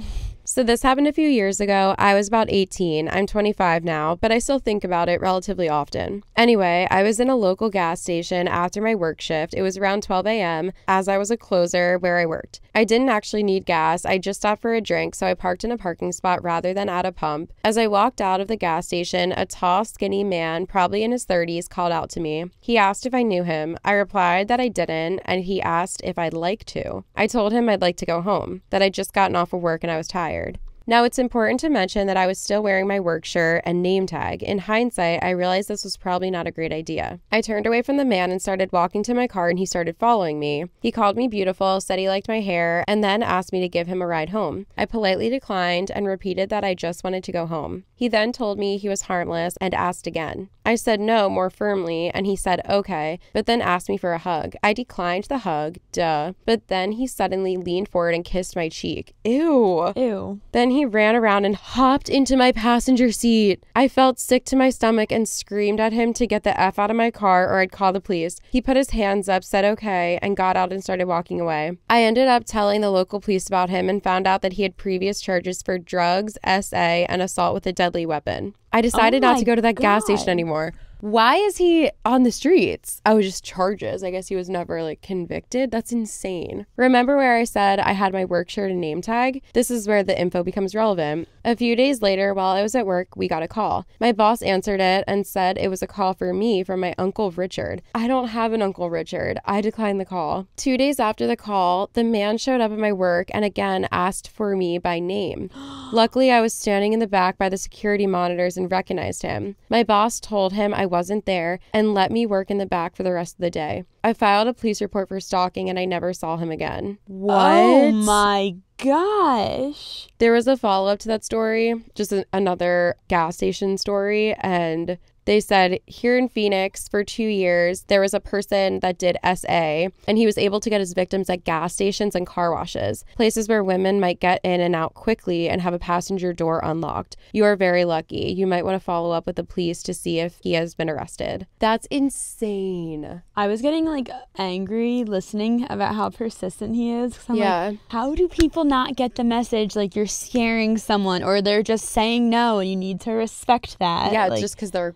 So this happened a few years ago. I was about 18. I'm 25 now, but I still think about it relatively often. Anyway, I was in a local gas station after my work shift. It was around 12 a.m. as I was a closer where I worked. I didn't actually need gas. I just stopped for a drink, so I parked in a parking spot rather than at a pump. As I walked out of the gas station, a tall, skinny man, probably in his 30s, called out to me. He asked if I knew him. I replied that I didn't, and he asked if I'd like to. I told him I'd like to go home, that I'd just gotten off of work and I was tired. Now, it's important to mention that I was still wearing my work shirt and name tag. In hindsight, I realized this was probably not a great idea. I turned away from the man and started walking to my car, and he started following me. He called me beautiful, said he liked my hair, and then asked me to give him a ride home. I politely declined and repeated that I just wanted to go home. He then told me he was harmless and asked again. I said no more firmly, and he said okay, but then asked me for a hug. I declined the hug, but then he suddenly leaned forward and kissed my cheek. Ew. Ew. Then he ran around and hopped into my passenger seat. I felt sick to my stomach and screamed at him to get the F out of my car or I'd call the police. He put his hands up, said okay, and got out and started walking away. I ended up telling the local police about him and found out that he had previous charges for drugs, SA, and assault with a deadly weapon. I decided not to go to that gas station anymore. Why is he on the streets? Oh, just charges. I guess he was never like convicted. That's insane. Remember where I said I had my work shirt and name tag? This is where the info becomes relevant. A few days later, while I was at work, we got a call. My boss answered it and said it was a call for me from my Uncle Richard. I don't have an Uncle Richard. I declined the call. 2 days after the call, the man showed up at my work and again asked for me by name. Luckily, I was standing in the back by the security monitors and recognized him. My boss told him I wasn't there and let me work in the back for the rest of the day. I filed a police report for stalking and I never saw him again. What? Oh my gosh. There was a follow-up to that story, just another gas station story, and they said here in Phoenix for 2 years, there was a person that did SA, and he was able to get his victims at gas stations and car washes, places where women might get in and out quickly and have a passenger door unlocked. You are very lucky. You might want to follow up with the police to see if he has been arrested. That's insane. I was getting like angry listening about how persistent he is. 'Cause I'm like, how do people not get the message like you're scaring someone or they're just saying no and you need to respect that? Yeah, like, just because they're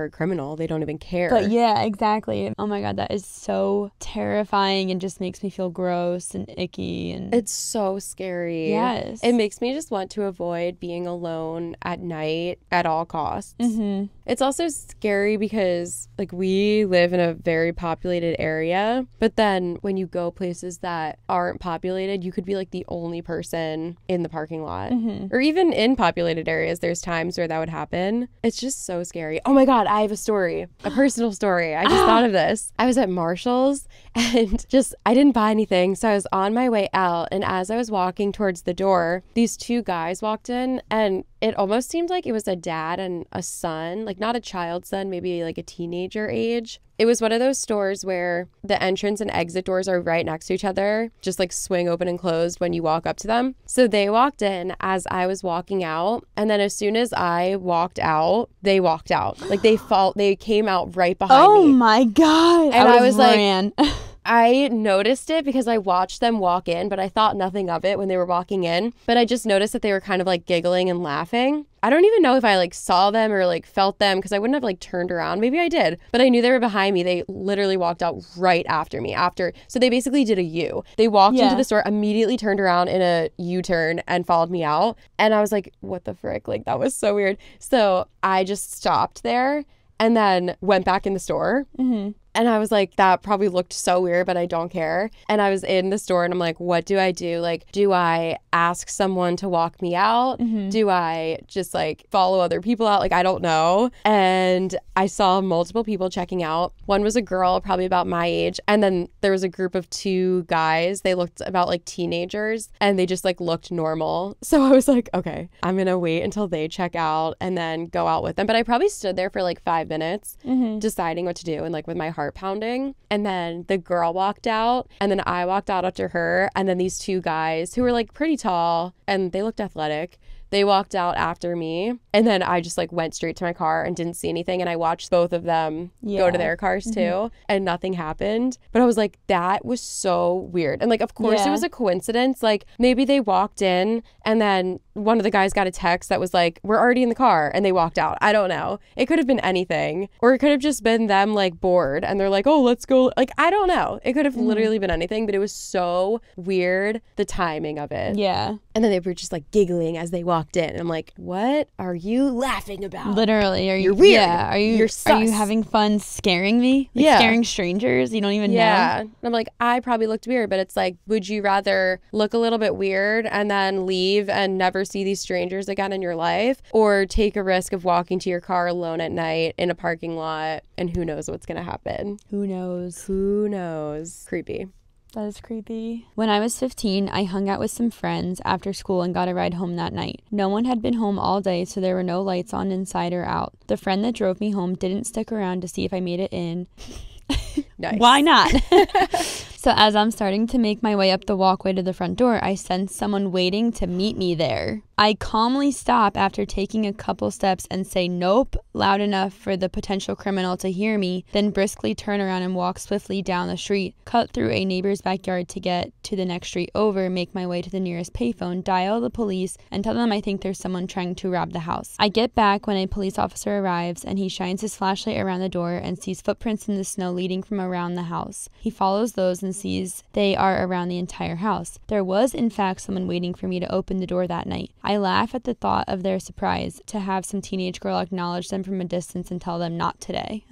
a criminal. They don't even care. But yeah, exactly. Oh my God, that is so terrifying and just makes me feel gross and icky. And it's so scary. Yes. It makes me just want to avoid being alone at night at all costs. Mm-hmm. It's also scary because like we live in a very populated area, but then when you go places that aren't populated, you could be like the only person in the parking lot. Mm-hmm. Or even in populated areas, there's times where that would happen. It's just so scary. Oh my God, I have a story, a personal story. I just thought of this. I was at Marshall's and I didn't buy anything. So I was on my way out. And as I was walking towards the door, these two guys walked in and it almost seemed like it was a dad and a son, like not a child's son, maybe like a teenager age. It was one of those stores where the entrance and exit doors are right next to each other, just like swing open and closed when you walk up to them. So they walked in as I was walking out. And then as soon as I walked out, they walked out. Like they came out right behind me. Oh my God. And I was ran. like, I noticed it because I watched them walk in, but I thought nothing of it when they were walking in. But I just noticed that they were kind of like giggling and laughing. I don't even know if I like saw them or like felt them because I wouldn't have like turned around. Maybe I did, but I knew they were behind me. They literally walked out right after me. So they basically did a U. They walked into the store, immediately turned around in a U-turn and followed me out. And I was like, what the frick? Like that was so weird. So I just stopped there and then went back in the store. Mm-hmm. And I was like, that probably looked so weird, but I don't care. And I was in the store and I'm like, what do I do? Like, do I ask someone to walk me out? Mm-hmm. Do I just like follow other people out? Like, I don't know. And I saw multiple people checking out. One was a girl, probably about my age. And then there was a group of two guys. They looked about like teenagers and they just like looked normal. So I was like, okay, I'm going to wait until they check out and then go out with them. But I probably stood there for like 5 minutes deciding what to do and like with my heart pounding. And then the girl walked out and then I walked out after her. And then these two guys who were like pretty tall and they looked athletic, they walked out after me. And then I just like went straight to my car and didn't see anything. And I watched both of them go to their cars too. And nothing happened. But I was like, that was so weird. And like, of course it was a coincidence. Like maybe they walked in and then one of the guys got a text that was like, we're already in the car, and they walked out. I don't know. It could have been anything. Or it could have just been them like bored and they're like, oh, let's go. Like, I don't know. It could have literally been anything, but it was so weird, the timing of it. Yeah. And then they were just like giggling as they walked in. And I'm like, what are you laughing about? Literally. You're weird. Yeah. You're having fun scaring me? Like scaring strangers you don't even know? Yeah. And I'm like, I probably looked weird, but it's like, would you rather look a little bit weird and then leave and never see these strangers again in your life, or take a risk of walking to your car alone at night in a parking lot, and who knows what's going to happen. Who knows? Who knows? Creepy. That is creepy. When I was 15, I hung out with some friends after school and got a ride home that night. No one had been home all day, so there were no lights on inside or out. The friend that drove me home didn't stick around to see if I made it in. Nice. Why not? So as I'm starting to make my way up the walkway to the front door, I sense someone waiting to meet me there. I calmly stop after taking a couple steps and say nope loud enough for the potential criminal to hear me, then briskly turn around and walk swiftly down the street, cut through a neighbor's backyard to get to the next street over, make my way to the nearest payphone, dial the police, and tell them I think there's someone trying to rob the house. I get back when a police officer arrives, and he shines his flashlight around the door and sees footprints in the snow leading from around the house. He follows those and sees they are around the entire house. There was, in fact, someone waiting for me to open the door that night. I laugh at the thought of their surprise to have some teenage girl acknowledge them from a distance and tell them not today.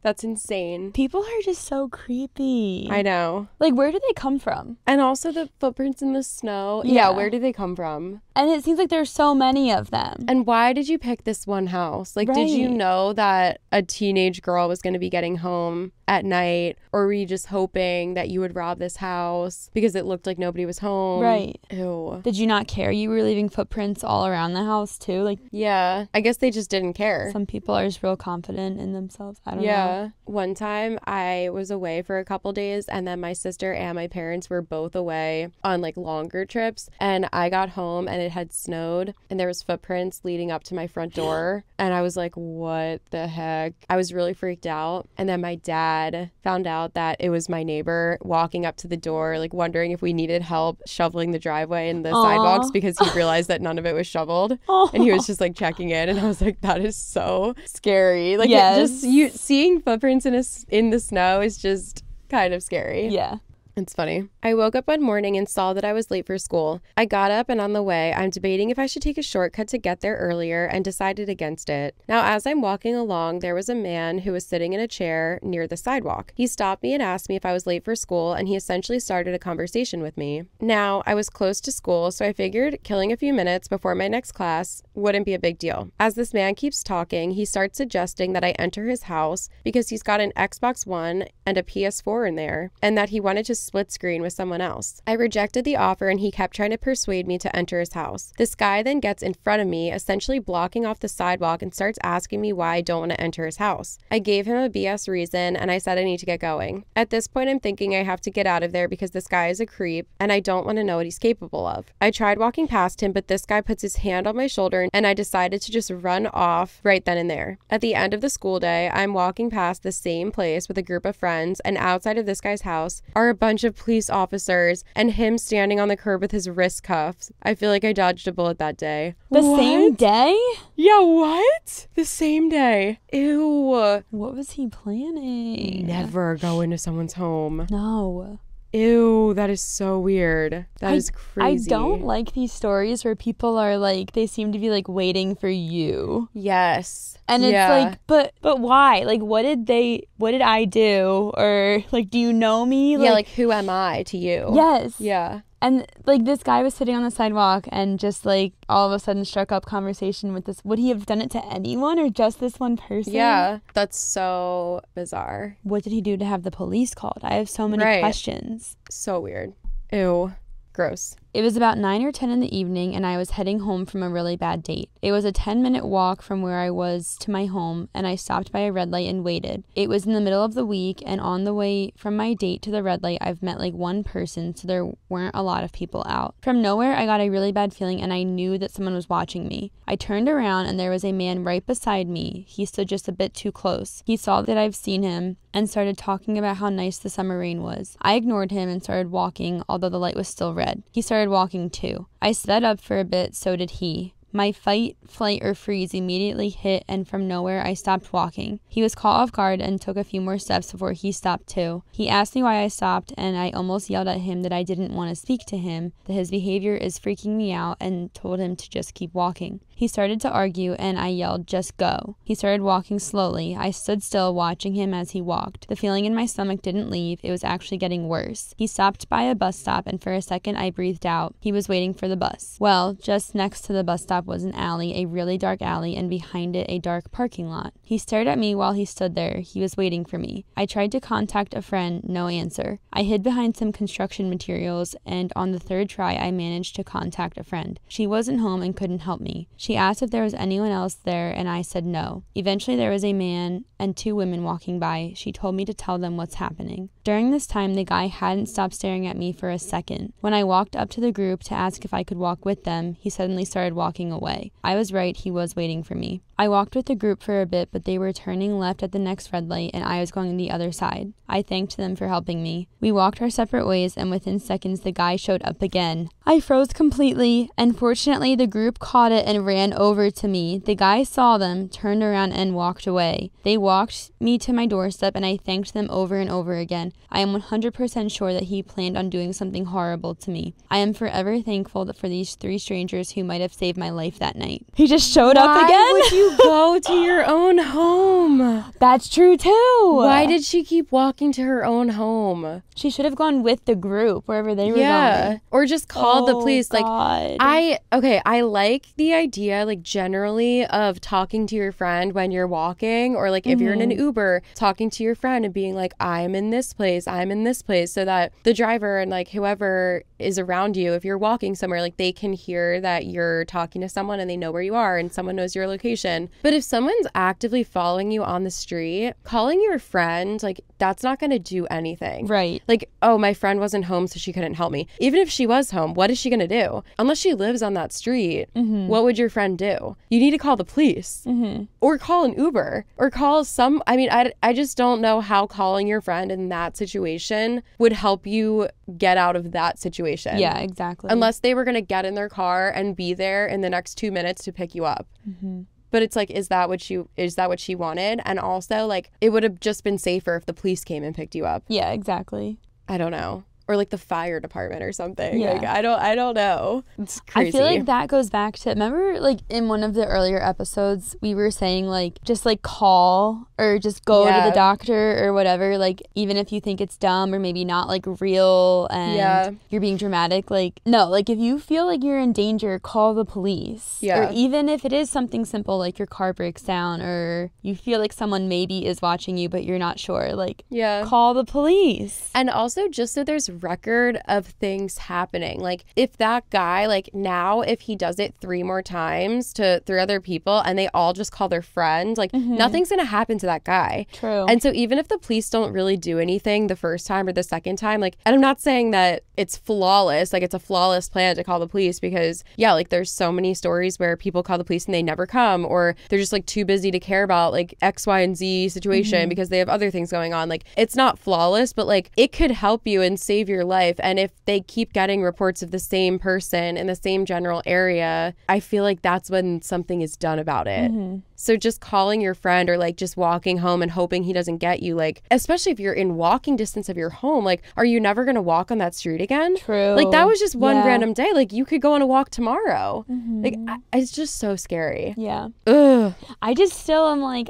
That's insane. People are just so creepy. I know. Like, where do they come from? And also the footprints in the snow. Yeah, where do they come from? And it seems like there's so many of them. And why did you pick this one house? Like, did you know that a teenage girl was going to be getting home at night? Or were you just hoping that you would rob this house because it looked like nobody was home? Right. Ew. Did you not care you were leaving footprints all around the house too? Like, yeah, I guess they just didn't care. Some people are just real confident in themselves. I don't know. Yeah. One time I was away for a couple days, and then my sister and my parents were both away on like longer trips, and I got home and it had snowed and there was footprints leading up to my front door, and I was like, what the heck? I was really freaked out. And then my dad found out that it was my neighbor walking up to the door, like wondering if we needed help shoveling the driveway and the sidewalks, because he realized that none of it was shoveled. And he was just like checking in, and I was like, that is so scary. Like, seeing footprints in the snow is just kind of scary. Yeah. It's funny. I woke up one morning and saw that I was late for school. I got up, and on the way, I'm debating if I should take a shortcut to get there earlier, and decided against it. Now, as I'm walking along, there was a man who was sitting in a chair near the sidewalk. He stopped me and asked me if I was late for school, and he essentially started a conversation with me. Now, I was close to school, so I figured killing a few minutes before my next class wouldn't be a big deal. As this man keeps talking, he starts suggesting that I enter his house because he's got an Xbox One and a PS4 in there, and that he wanted to split screen with someone else. I rejected the offer, and he kept trying to persuade me to enter his house. This guy then gets in front of me, essentially blocking off the sidewalk, and starts asking me why I don't want to enter his house. I gave him a BS reason, and I said I need to get going. At this point, I'm thinking I have to get out of there because this guy is a creep, and I don't want to know what he's capable of. I tried walking past him, but this guy puts his hand on my shoulder, and I decided to just run off right then and there. At the end of the school day, I'm walking past the same place with a group of friends, and outside of this guy's house are a bunch of police officers and him standing on the curb with his wrist cuffs. I feel like I dodged a bullet that day. The same day? Yeah, what? The same day. Ew. What was he planning? Never go into someone's home. No. Ew, that is so weird. That is crazy. I don't like these stories where people are like, they seem to be like waiting for you. Yes. And it's like, but why? Like, what did I do? Or like, do you know me? Yeah, like who am I to you? Yes. Yeah. And like this guy was sitting on the sidewalk and just like all of a sudden struck up conversation with this. Would he have done it to anyone or just this one person? Yeah, that's so bizarre. What did he do to have the police called? I have so many questions. So weird. Ew. Gross. It was about 9 or 10 in the evening, and I was heading home from a really bad date. It was a 10-minute walk from where I was to my home, and I stopped by a red light and waited. It was in the middle of the week, and on the way from my date to the red light, I've met like one person, so there weren't a lot of people out. From nowhere, I got a really bad feeling, and I knew that someone was watching me. I turned around, and there was a man right beside me. He stood just a bit too close. He saw that I've seen him and started talking about how nice the summer rain was. I ignored him and started walking, although the light was still red. He started walking too. I sped up for a bit, so did he. My fight, flight, or freeze immediately hit, and from nowhere I stopped walking. He was caught off guard and took a few more steps before he stopped too. He asked me why I stopped, and I almost yelled at him that I didn't want to speak to him, that his behavior is freaking me out, and told him to just keep walking. He started to argue, and I yelled, just go. He started walking slowly. I stood still, watching him as he walked. The feeling in my stomach didn't leave. It was actually getting worse. He stopped by a bus stop, and for a second I breathed out. He was waiting for the bus. Well, just next to the bus stop was an alley, a really dark alley, and behind it a dark parking lot. He stared at me while he stood there. He was waiting for me. I tried to contact a friend, no answer. I hid behind some construction materials, and on the third try I managed to contact a friend. She wasn't home and couldn't help me. She asked if there was anyone else there, and I said no. Eventually there was a man and 2 women walking by. She told me to tell them what's happening. During this time, the guy hadn't stopped staring at me for a second. When I walked up to the group to ask if I could walk with them, he suddenly started walking away. I was right, he was waiting for me. I walked with the group for a bit, but they were turning left at the next red light, and I was going the other side. I thanked them for helping me. We walked our separate ways, and within seconds the guy showed up again. I froze completely, and fortunately the group caught it and ran over to me. The guy saw them, turned around, and walked away. They walked me to my doorstep, and I thanked them over and over again. I am 100% sure that he planned on doing something horrible to me. I am forever thankful for these 3 strangers who might have saved my life that night. He just showed up again. Why would you go to your own home? That's true too. Why did she keep walking to her own home? She should have gone with the group wherever they were going. Or just called the police. God. I like the idea, like, generally, of talking to your friend when you're walking, or like if you're in an Uber, talking to your friend and being like, I'm in this place, so that the driver and like whoever is around you, if you're walking somewhere, like they can hear that you're talking to someone and they know where you are and someone knows your location. But if someone's actively following you on the street, calling your friend, like, that's not going to do anything. Right. Like, oh, my friend wasn't home, so she couldn't help me. Even if she was home, what is she going to do? Unless she lives on that street, what would your friend do? You need to call the police or call an Uber or call some, I just don't know how calling your friend in that situation would help you get out of that situation. Yeah, exactly. Unless they were going to get in their car and be there in the next 2 minutes to pick you up. But it's like, is that what she wanted? And also, like, it would have just been safer if the police came and picked you up. Yeah, exactly. I don't know. Or like the fire department or something. Yeah. Like, I don't know. It's crazy. I feel like that goes back to, remember, like, in one of the earlier episodes, we were saying, like, just, like, call or just go to the doctor or whatever, like, even if you think it's dumb or maybe not, like, real and you're being dramatic, like, no, like, if you feel like you're in danger, call the police. Or even if it is something simple, like your car breaks down or you feel like someone maybe is watching you but you're not sure, like, call the police. And also, just so there's record of things happening, like, if that guy, like, now if he does it 3 more times to 3 other people and they all just call their friend, like, nothing's gonna happen to that guy. True. And so even if the police don't really do anything the first time or the second time, like, and I'm not saying that it's flawless, like, it's a flawless plan to call the police, because like, there's so many stories where people call the police and they never come, or they're just like too busy to care about like X, Y, and Z situation because they have other things going on. Like, it's not flawless, but like, it could help you and save your life. And if they keep getting reports of the same person in the same general area, I feel like that's when something is done about it. So just calling your friend or like just walking home and hoping he doesn't get you, like, especially if you're in walking distance of your home, like, are you never going to walk on that street again? True. Like, that was just one random day. Like, you could go on a walk tomorrow. Like, it's just so scary. Yeah. Ugh. I just still am like,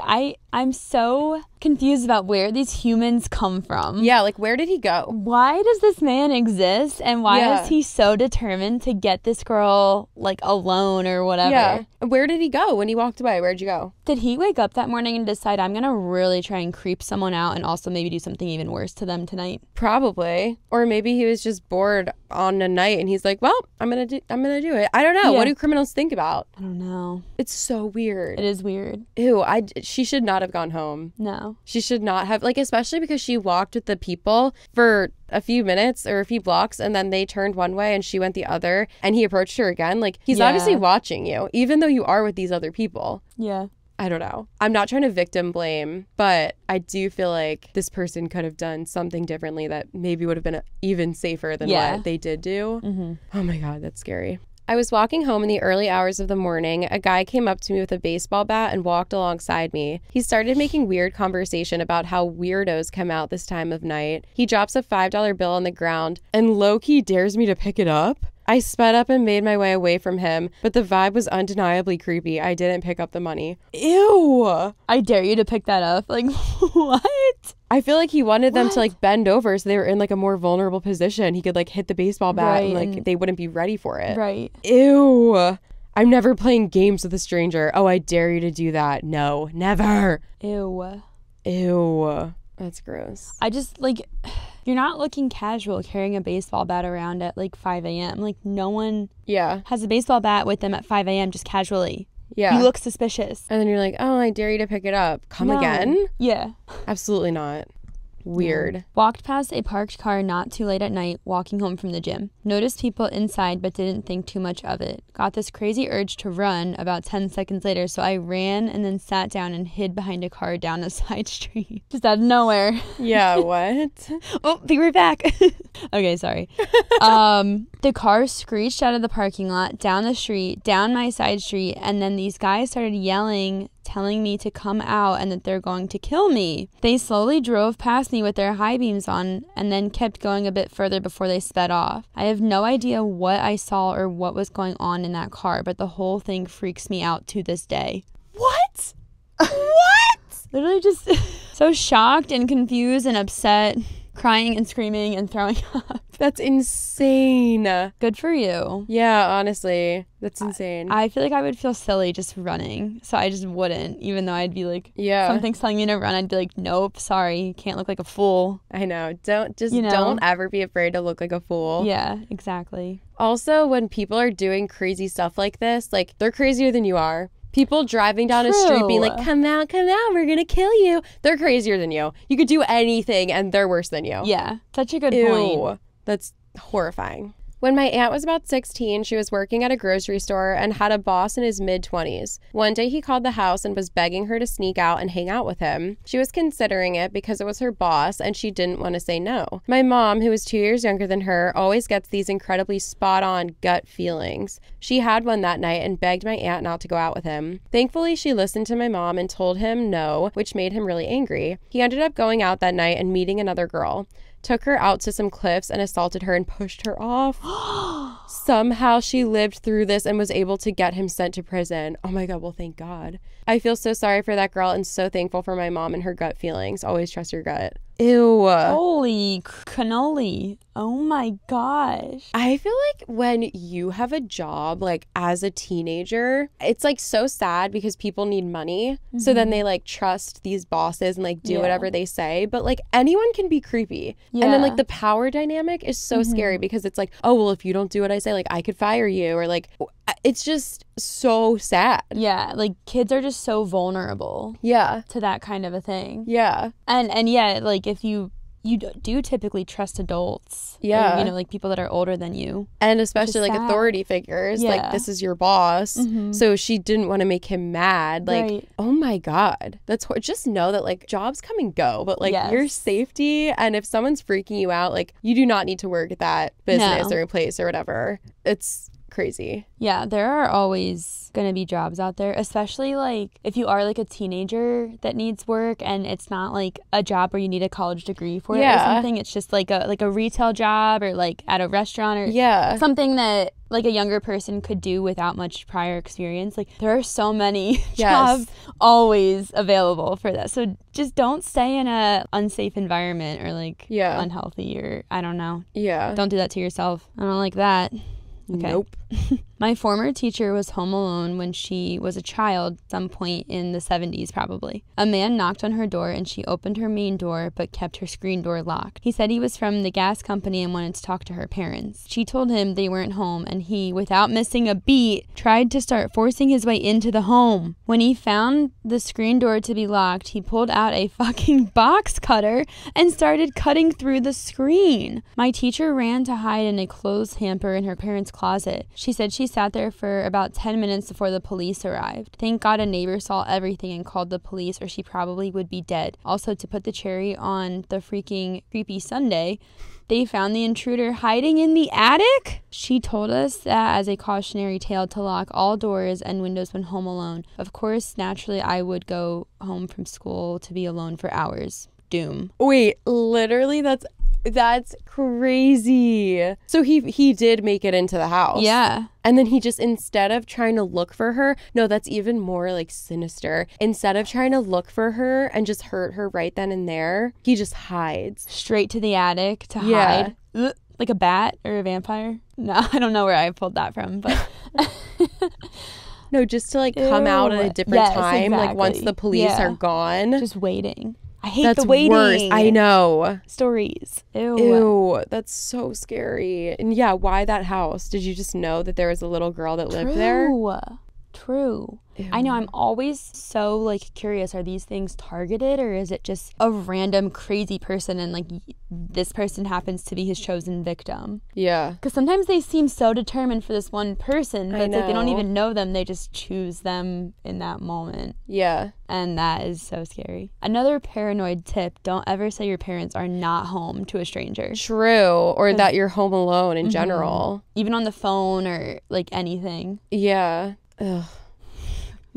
I'm so confused about where these humans come from. Yeah, like, where did he go? Why does this man exist, and why is he so determined to get this girl, like, alone or whatever? Yeah. Where did he go when he walked away? Where'd you go? Did he wake up that morning and decide, I'm gonna really try and creep someone out and also maybe do something even worse to them tonight? Probably. Or maybe he was just bored on a night and he's like, well, I'm gonna do it. I don't know. Yeah. What do criminals think about? I don't know. It's so weird. It is weird. Ew, she should not have gone home. No. She should not have, like, especially because she walked with the people for a few minutes or a few blocks and then they turned one way and she went the other and he approached her again. Like, he's obviously watching you, even though you are with these other people. Yeah. I don't know. I'm not trying to victim blame, but I do feel like this person could have done something differently that maybe would have been even safer than what they did do. Oh my God, that's scary. I was walking home in the early hours of the morning. A guy came up to me with a baseball bat and walked alongside me. He started making weird conversation about how weirdos come out this time of night. He drops a $5 bill on the ground and low-key dares me to pick it up. I sped up and made my way away from him, but the vibe was undeniably creepy. I didn't pick up the money. Ew! I dare you to pick that up. Like, what? I feel like he wanted them to like bend over so they were in like a more vulnerable position. He could like hit the baseball bat and like they wouldn't be ready for it. Right. Ew! I'm never playing games with a stranger. Oh, I dare you to do that. No, never. Ew. Ew. That's gross. I just like... You're not looking casual carrying a baseball bat around at like 5 a.m. Like no one has a baseball bat with them at 5 a.m. just casually. Yeah. You look suspicious. And then you're like, oh, I dare you to pick it up. Come again? Yeah. Absolutely not. Weird. Yeah. Walked past a parked car not too late at night, walking home from the gym. Noticed people inside, but didn't think too much of it. Got this crazy urge to run about 10 seconds later, so I ran and then sat down and hid behind a car down a side street. Just out of nowhere. Yeah, what? Oh, be right back. Okay, sorry. The car screeched out of the parking lot, down the street, down my side street, and then these guys started yelling, telling me to come out and that they're going to kill me. They slowly drove past me with their high beams on and then kept going a bit further before they sped off. I have no idea what I saw or what was going on in that car, but the whole thing freaks me out to this day. What? What? Literally just so shocked and confused and upset, crying and screaming and throwing up. That's insane. Good for you. Yeah, honestly. That's insane. I feel like I would feel silly just running. So I just wouldn't, even though I'd be like, something's telling me to run. I'd be like, nope, sorry. You can't look like a fool. I know. Don't ever be afraid to look like a fool. Yeah, exactly. Also, when people are doing crazy stuff like this, like they're crazier than you are. People driving down a street being like, come out, we're going to kill you. They're crazier than you. You could do anything and they're worse than you. Yeah, such a good point. That's horrifying. When my aunt was about 16, she was working at a grocery store and had a boss in his mid-20s. One day he called the house and was begging her to sneak out and hang out with him. She was considering it because it was her boss and she didn't want to say no. My mom, who is 2 years younger than her, always gets these incredibly spot-on gut feelings. She had one that night and begged my aunt not to go out with him. Thankfully, she listened to my mom and told him no, which made him really angry. He ended up going out that night and meeting another girl. Took her out to some cliffs and assaulted her and pushed her off. Somehow she lived through this and was able to get him sent to prison. Oh my God, well, thank God. I feel so sorry for that girl and so thankful for my mom and her gut feelings. Always trust your gut. Ew. Holy cannoli. Oh my gosh. I feel like when you have a job, like as a teenager, it's like so sad because people need money. Mm-hmm. So then they like trust these bosses and like do whatever they say. But like anyone can be creepy. Yeah. And then like the power dynamic is so scary because it's like, oh, well, if you don't do what I say, like I could fire you, or like it's just so sad. Yeah. Like kids are just so vulnerable. Yeah. To that kind of a thing. Yeah. And yeah, like if you do typically trust adults. Yeah. Or, like people that are older than you. And especially like authority figures. Yeah. Like this is your boss. Mm-hmm. So she didn't want to make him mad. Like, oh my God. Just know that like jobs come and go. But like your safety, and if someone's freaking you out, like you do not need to work at that business or place or whatever. It's crazy. Yeah, there are always going to be jobs out there, especially like if you are like a teenager that needs work and it's not like a job where you need a college degree for it or something. It's just like a retail job or like at a restaurant or something that like a younger person could do without much prior experience. Like there are so many jobs always available for that. So just don't stay in a unsafe environment or like unhealthy or I don't know. Yeah. Don't do that to yourself. I don't like that. Okay. Nope. My former teacher was home alone when she was a child, some point in the 70s probably. A man knocked on her door and she opened her main door but kept her screen door locked. He said he was from the gas company and wanted to talk to her parents. She told him they weren't home and he, without missing a beat, tried to start forcing his way into the home. When he found the screen door to be locked, he pulled out a fucking box cutter and started cutting through the screen. My teacher ran to hide in a clothes hamper in her parents' closet. She said she sat there for about 10 minutes before the police arrived. Thank God a neighbor saw everything and called the police, or she probably would be dead. Also, to put the cherry on the freaking creepy sundae, they found the intruder hiding in the attic. She told us that as a cautionary tale to lock all doors and windows when home alone. Of course, naturally, I would go home from school to be alone for hours. Doom. Wait, literally, that's crazy. So he did make it into the house. Yeah. And then he just, instead of trying to look for her, no, that's even more like sinister. Instead of trying to look for her and just hurt her right then and there, he just hides. Straight to the attic to hide. Like a bat or a vampire? No, I don't know where I pulled that from, but... No, just to like come out at a different time. Exactly. Like once the police are gone. Just waiting. I hate the waiting. Worse. I know. Stories. Ew. That's so scary. And yeah, why that house? Did you just know that there was a little girl that lived there? True. Ew. I know. I'm always so like curious. Are these things targeted, or is it just a random crazy person and like this person happens to be his chosen victim? Yeah. Because sometimes they seem so determined for this one person, but it's like they don't even know them. They just choose them in that moment. Yeah. And that is so scary. Another paranoid tip: don't ever say your parents are not home to a stranger. True. Or that you're home alone in general. Even on the phone or like anything. Yeah. Ugh.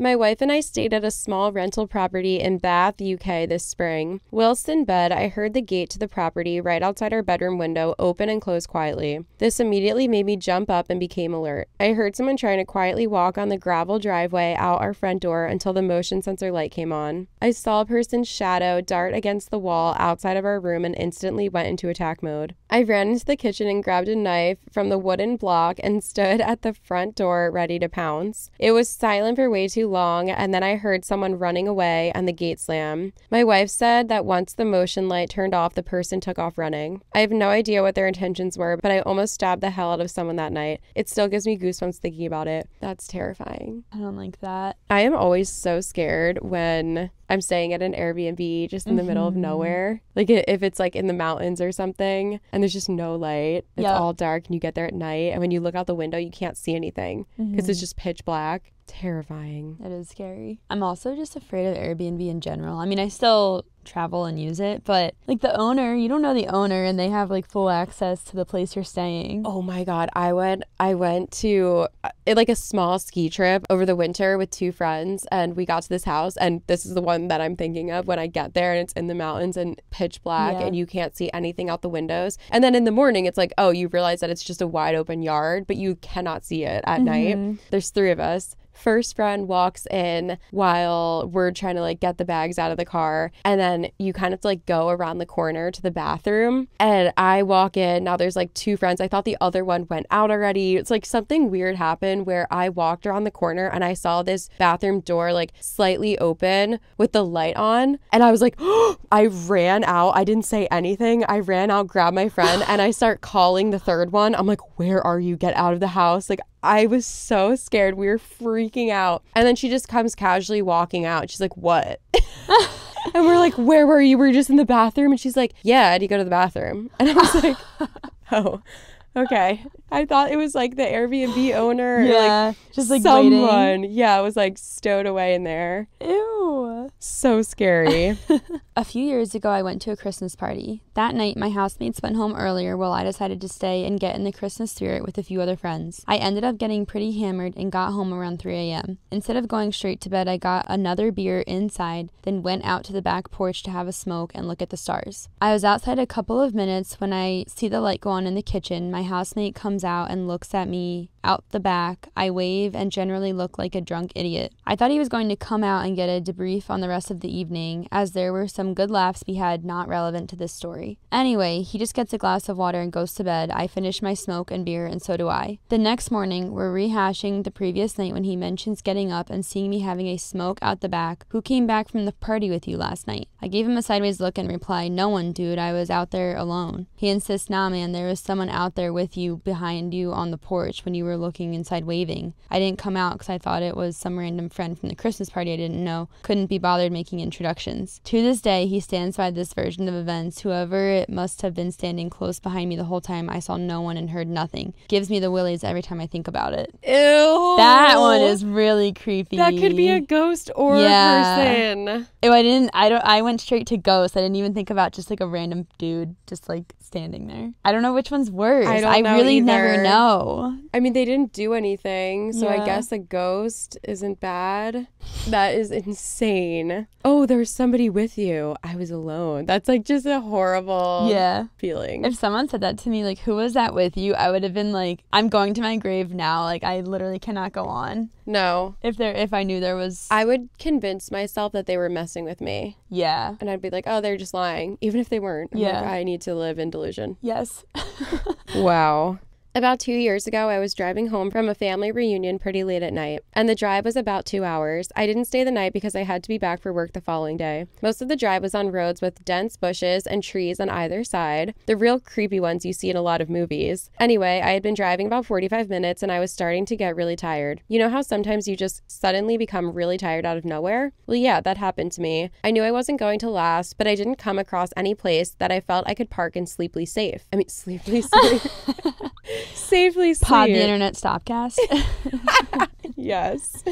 My wife and I stayed at a small rental property in Bath, UK this spring. Whilst in bed, I heard the gate to the property right outside our bedroom window open and close quietly. This immediately made me jump up and became alert. I heard someone trying to quietly walk on the gravel driveway out our front door until the motion sensor light came on. I saw a person's shadow dart against the wall outside of our room and instantly went into attack mode. I ran into the kitchen and grabbed a knife from the wooden block and stood at the front door ready to pounce. It was silent for way too long, and then I heard someone running away and the gate slam. My wife said that once the motion light turned off, the person took off running. I have no idea what their intentions were, but I almost stabbed the hell out of someone that night. It still gives me goosebumps thinking about it. That's terrifying. I don't like that. I am always so scared when I'm staying at an Airbnb just in the middle of nowhere. Like if it's like in the mountains or something and there's just no light. It's all dark and you get there at night. And when you look out the window, you can't see anything because it's just pitch black. Terrifying. It is scary. I'm also just afraid of Airbnb in general. I mean, I still travel and use it, but like the owner, you don't know the owner and they have like full access to the place you're staying. Oh my God. I went to like a small ski trip over the winter with 2 friends and we got to this house, and this is the one that I'm thinking of when I get there, and it's in the mountains and pitch black and you can't see anything out the windows. And then in the morning it's like, oh, you realize that it's just a wide open yard, but you cannot see it at night. There's 3 of us. First friend walks in while we're trying to like get the bags out of the car, and then you kind of have to like go around the corner to the bathroom, and I walk in. Now there's like 2 friends. I thought the other one went out already. It's like something weird happened where I walked around the corner and I saw this bathroom door like slightly open with the light on, and I was like, oh, I ran out. I didn't say anything. I ran out, grabbed my friend, and I start calling the third one. I'm like, where are you? Get out of the house. Like, I was so scared. We were freaking out. And then she just comes casually walking out. She's like, what? And we're like, where were you? Were you just in the bathroom? And she's like, yeah, I had to go to the bathroom. And I was like, oh, okay. I thought it was like the Airbnb owner or like just like someone. waiting. Yeah, it was like stowed away in there. Ew. So scary. A few years ago, I went to a Christmas party. That night, my housemates went home earlier while I decided to stay and get in the Christmas spirit with a few other friends. I ended up getting pretty hammered and got home around 3 a.m. Instead of going straight to bed, I got another beer inside, then went out to the back porch to have a smoke and look at the stars. I was outside a couple of minutes when I see the light go on in the kitchen. My housemate comes out and looks at me out the back. I wave and generally look like a drunk idiot. I thought he was going to come out and get a debrief on the rest of the evening, as there were some good laughs we had not relevant to this story. Anyway, he just gets a glass of water and goes to bed. I finish my smoke and beer, and so do I. The next morning, we're rehashing the previous night when he mentions getting up and seeing me having a smoke out the back. Who came back from the party with you last night? I gave him a sideways look and replied, no one, dude. I was out there alone. He insists, nah, man, there was someone out there with you behind you on the porch when you were were looking inside waving. I didn't come out because I thought it was some random friend from the Christmas party I didn't know. Couldn't be bothered making introductions. To this day, he stands by this version of events. Whoever it must have been standing close behind me the whole time, I saw no one and heard nothing. Gives me the willies every time I think about it. Ew. That one is really creepy. That could be a ghost or a person. Ew, I went straight to ghost. I didn't even think about just like a random dude just like standing there. I don't know which one's worse. I really never know. I mean, they didn't do anything, so I guess a ghost isn't bad. That is insane. Oh, there was somebody with you. I was alone. That's like just a horrible feeling. If someone said that to me, like, who was that with you? I would have been like, I'm going to my grave now. Like, I literally cannot go on. No. If I knew there was... I would convince myself that they were messing with me. Yeah. And I'd be like, oh, they're just lying. Even if they weren't. I'm like, I need to live in delusion. Yes. Wow. About 2 years ago, I was driving home from a family reunion pretty late at night, and the drive was about 2 hours. I didn't stay the night because I had to be back for work the following day. Most of the drive was on roads with dense bushes and trees on either side, the real creepy ones you see in a lot of movies. Anyway, I had been driving about 45 minutes and I was starting to get really tired. You know how sometimes you just suddenly become really tired out of nowhere? Well, yeah, that happened to me. I knew I wasn't going to last, but I didn't come across any place that I felt I could park and sleepily safe. Safely sleep. Pod the internet stopcast. Yes.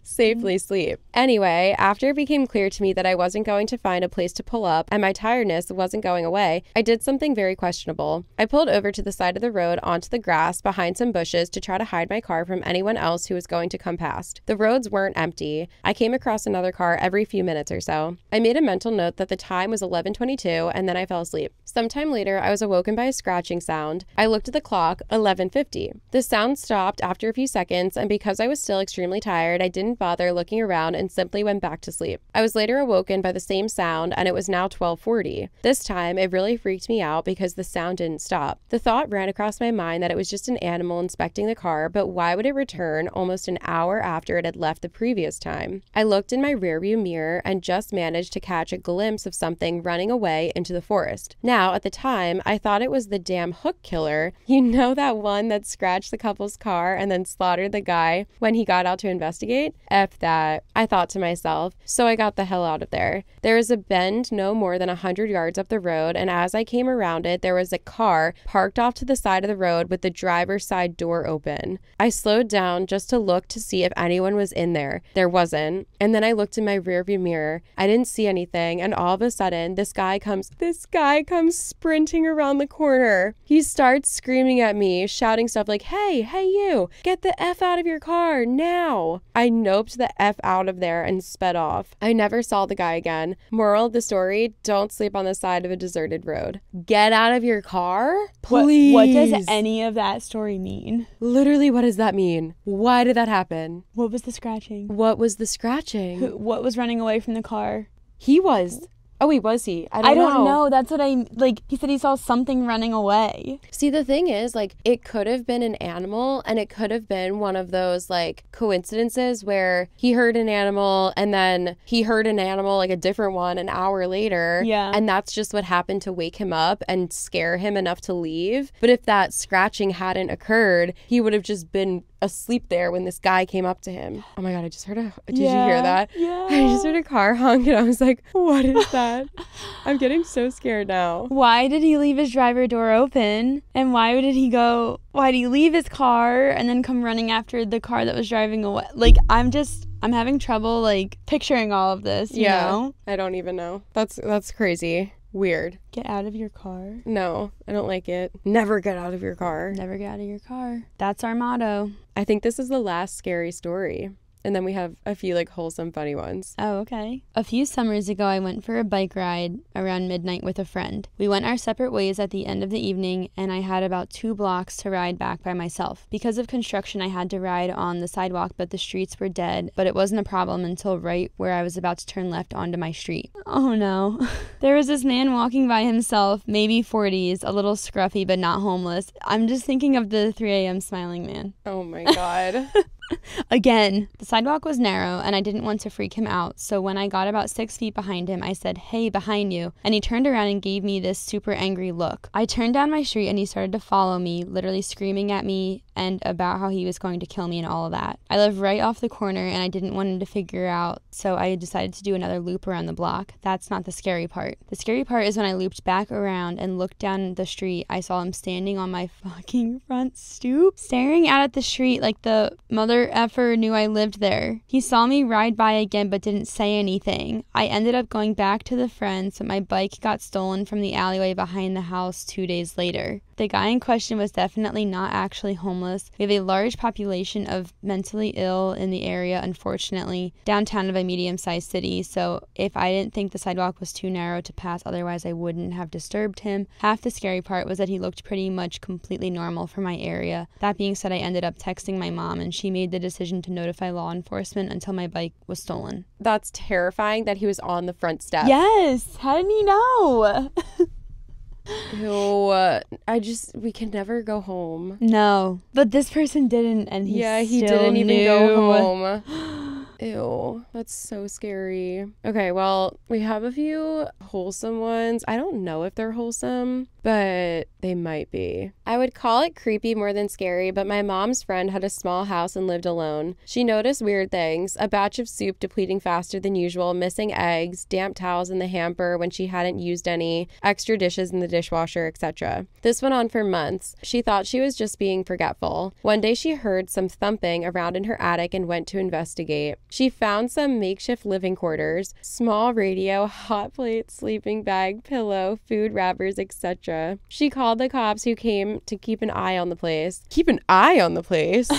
Safely sleep. Anyway, after it became clear to me that I wasn't going to find a place to pull up and my tiredness wasn't going away, I did something very questionable. I pulled over to the side of the road onto the grass behind some bushes to try to hide my car from anyone else who was going to come past. The roads weren't empty. I came across another car every few minutes or so. I made a mental note that the time was 11:22 and then I fell asleep. Sometime later, I was awoken by a scratching sound. I looked at the clock, 11:50. The sound stopped after a few seconds, and because I was still extremely tired, I didn't bother looking around and simply went back to sleep. I was later awoken by the same sound, and it was now 12:40. This time, it really freaked me out because the sound didn't stop. The thought ran across my mind that it was just an animal inspecting the car, but why would it return almost an hour after it had left the previous time? I looked in my rearview mirror and just managed to catch a glimpse of something running away into the forest. Now, at the time, I thought it was the damn hook killer. You know that one that scratched the couple's car and then slaughtered the guy when he got out to investigate? F that, I thought to myself, so I got the hell out of there. There was a bend no more than 100 yards up the road, and as I came around it, there was a car parked off to the side of the road with the driver's side door open. I slowed down just to look to see if anyone was in there. There wasn't. And then I looked in my rearview mirror. I didn't see anything, and all of a sudden, this guy comes sprinting around the corner. He starts screaming at me, shouting stuff like, hey you, get the F out of your car now. I noped the F out of there and sped off. I never saw the guy again. Moral of the story, don't sleep on the side of a deserted road. Get out of your car? Please. What does any of that story mean? Literally, what does that mean? Why did that happen? What was the scratching? What was the scratching? What was running away from the car? He was. Oh, wait, was he? I don't know. That's what he said he saw something running away. See, the thing is, it could have been an animal, and it could have been one of those, coincidences where he heard an animal, and then he heard an animal, a different one, an hour later. Yeah. And that's just what happened to wake him up and scare him enough to leave. But if that scratching hadn't occurred, he would have just been asleep there when this guy came up to him. Oh my God, I just heard did you hear that? Yeah. I just heard a car honk and I was like, what is that? I'm getting so scared now. Why did he leave his driver door open? And why did he leave his car and then come running after the car that was driving away? I'm having trouble picturing all of this, you know? I don't even know. That's crazy. Weird. Get out of your car. No, I don't like it. Never get out of your car. Never get out of your car. That's our motto. I think this is the last scary story. And then we have a few wholesome, funny ones. Oh, okay. A few summers ago, I went for a bike ride around midnight with a friend. We went our separate ways at the end of the evening, and I had about 2 blocks to ride back by myself. Because of construction, I had to ride on the sidewalk, but the streets were dead. But it wasn't a problem until right where I was about to turn left onto my street. Oh no. There was this man walking by himself, maybe 40s, a little scruffy, but not homeless. I'm just thinking of the 3 a.m. smiling man. Oh my God. Again, the sidewalk was narrow and I didn't want to freak him out, so when I got about 6 feet behind him, I said, "Hey, behind you," and he turned around and gave me this super angry look. I turned down my street and he started to follow me, literally screaming at me and about how he was going to kill me and all of that. I live right off the corner and I didn't want him to figure out, so I decided to do another loop around the block. That's not the scary part. The scary part is when I looped back around and looked down the street, I saw him standing on my fucking front stoop, staring out at the street like the mother effer knew I lived there. He saw me ride by again but didn't say anything. I ended up going back to the friends, but my bike got stolen from the alleyway behind the house 2 days later. The guy in question was definitely not actually homeless. We have a large population of mentally ill in the area, unfortunately. Downtown of a medium-sized city, so if I didn't think the sidewalk was too narrow to pass, otherwise I wouldn't have disturbed him. Half the scary part was that he looked pretty much completely normal for my area. That being said, I ended up texting my mom, and she made the decision to notify law enforcement until my bike was stolen. That's terrifying that he was on the front step. Yes! How did he know? Ew, we can never go home. No, but this person didn't, and he didn't even knew. go home. Ew, that's so scary. Okay, well, we have a few wholesome ones. I don't know if they're wholesome, but they might be. I would call it creepy more than scary, but my mom's friend had a small house and lived alone. She noticed weird things: a batch of soup depleting faster than usual, missing eggs, damp towels in the hamper when she hadn't used any, extra dishes in the dishwasher, etc. This went on for months. She thought she was just being forgetful. One day she heard some thumping around in her attic and went to investigate. She found some makeshift living quarters, small radio, hot plate, sleeping bag, pillow, food wrappers, etc. She called the cops, who came to keep an eye on the place. Keep an eye on the place?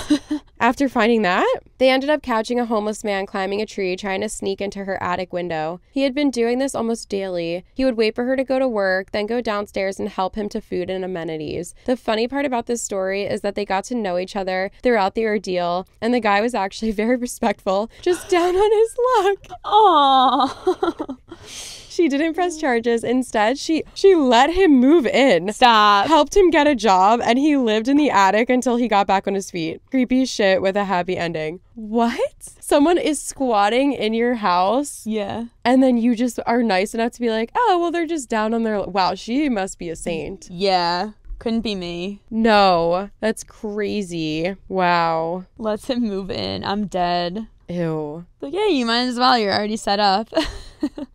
After finding that, they ended up catching a homeless man climbing a tree trying to sneak into her attic window. He had been doing this almost daily. He would wait for her to go to work, then go downstairs and help him to food and amenities. The funny part about this story is that they got to know each other throughout the ordeal, and the guy was actually very respectful, just down on his luck. Aww. She didn't press charges. Instead, she let him move in. Stop. Helped him get a job, and he lived in the attic until he got back on his feet. Creepy shit with a happy ending. What? Someone is squatting in your house? Yeah. And then you just are nice enough to be like, oh, well, they're just down on their... Wow, she must be a saint. Yeah. Couldn't be me. No, that's crazy. Wow. Lets him move in. I'm dead. Ew. Like, yeah, you might as well. You're already set up.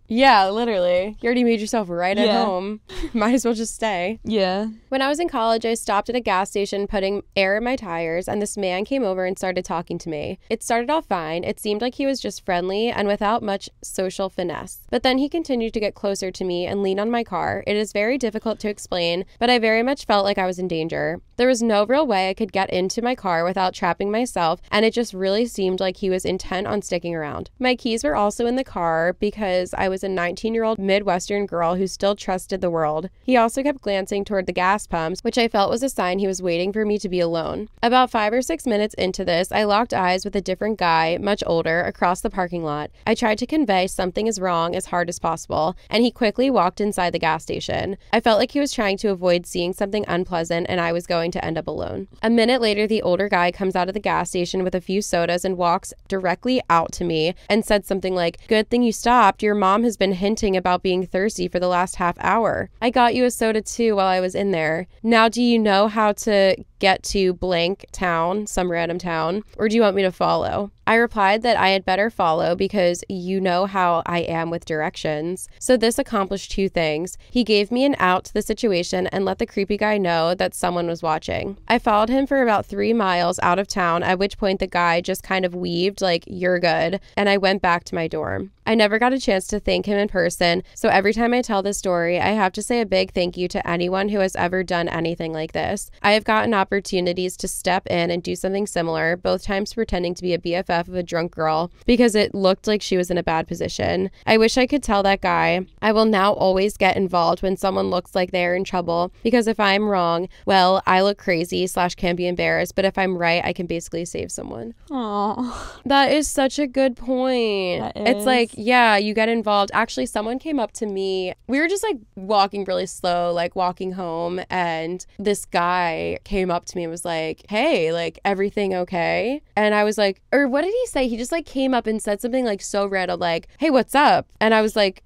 Yeah, literally. You already made yourself right at home. Might as well just stay. Yeah. When I was in college, I stopped at a gas station putting air in my tires, and this man came over and started talking to me. It started off fine. It seemed like he was just friendly and without much social finesse. But then he continued to get closer to me and lean on my car. It is very difficult to explain, but I very much felt like I was in danger. There was no real way I could get into my car without trapping myself, and it just really seemed like he was intent on sticking around. My keys were also in the car because I was a 19-year-old Midwestern girl who still trusted the world. He also kept glancing toward the gas pumps, which I felt was a sign he was waiting for me to be alone. About 5 or 6 minutes into this, I locked eyes with a different guy, much older, across the parking lot. I tried to convey something is wrong as hard as possible, and he quickly walked inside the gas station. I felt like he was trying to avoid seeing something unpleasant, and I was going to end up alone. A minute later, the older guy comes out of the gas station with a few sodas and walks directly out to me and said something like, "Good thing you stopped. Your mom has been hinting about being thirsty for the last half hour. I got you a soda too while I was in there. Now do you know how to get to blank town, some random town, or do you want me to follow?" I replied that I had better follow because you know how I am with directions. So this accomplished 2 things. He gave me an out to the situation and let the creepy guy know that someone was watching. I followed him for about 3 miles out of town, at which point the guy just kind of weaved like, "You're good," and I went back to my dorm. I never got a chance to thank him in person, so every time I tell this story, I have to say a big thank you to anyone who has ever done anything like this. I have gotten opportunities to step in and do something similar, both times pretending to be a BFF of a drunk girl because it looked like she was in a bad position. I wish I could tell that guy, I will now always get involved when someone looks like they're in trouble, because if I'm wrong, well, I look crazy / can be embarrassed, but if I'm right, I can basically save someone. Aww. That is such a good point. It's like, yeah, you get involved. Actually, someone came up to me. We were just like walking really slow, like walking home, and this guy came up to me and was like, "Hey, like, everything okay?" And I was like, or what did he say? He just like came up and said something like so random, like, "Hey, what's up?" And I was like,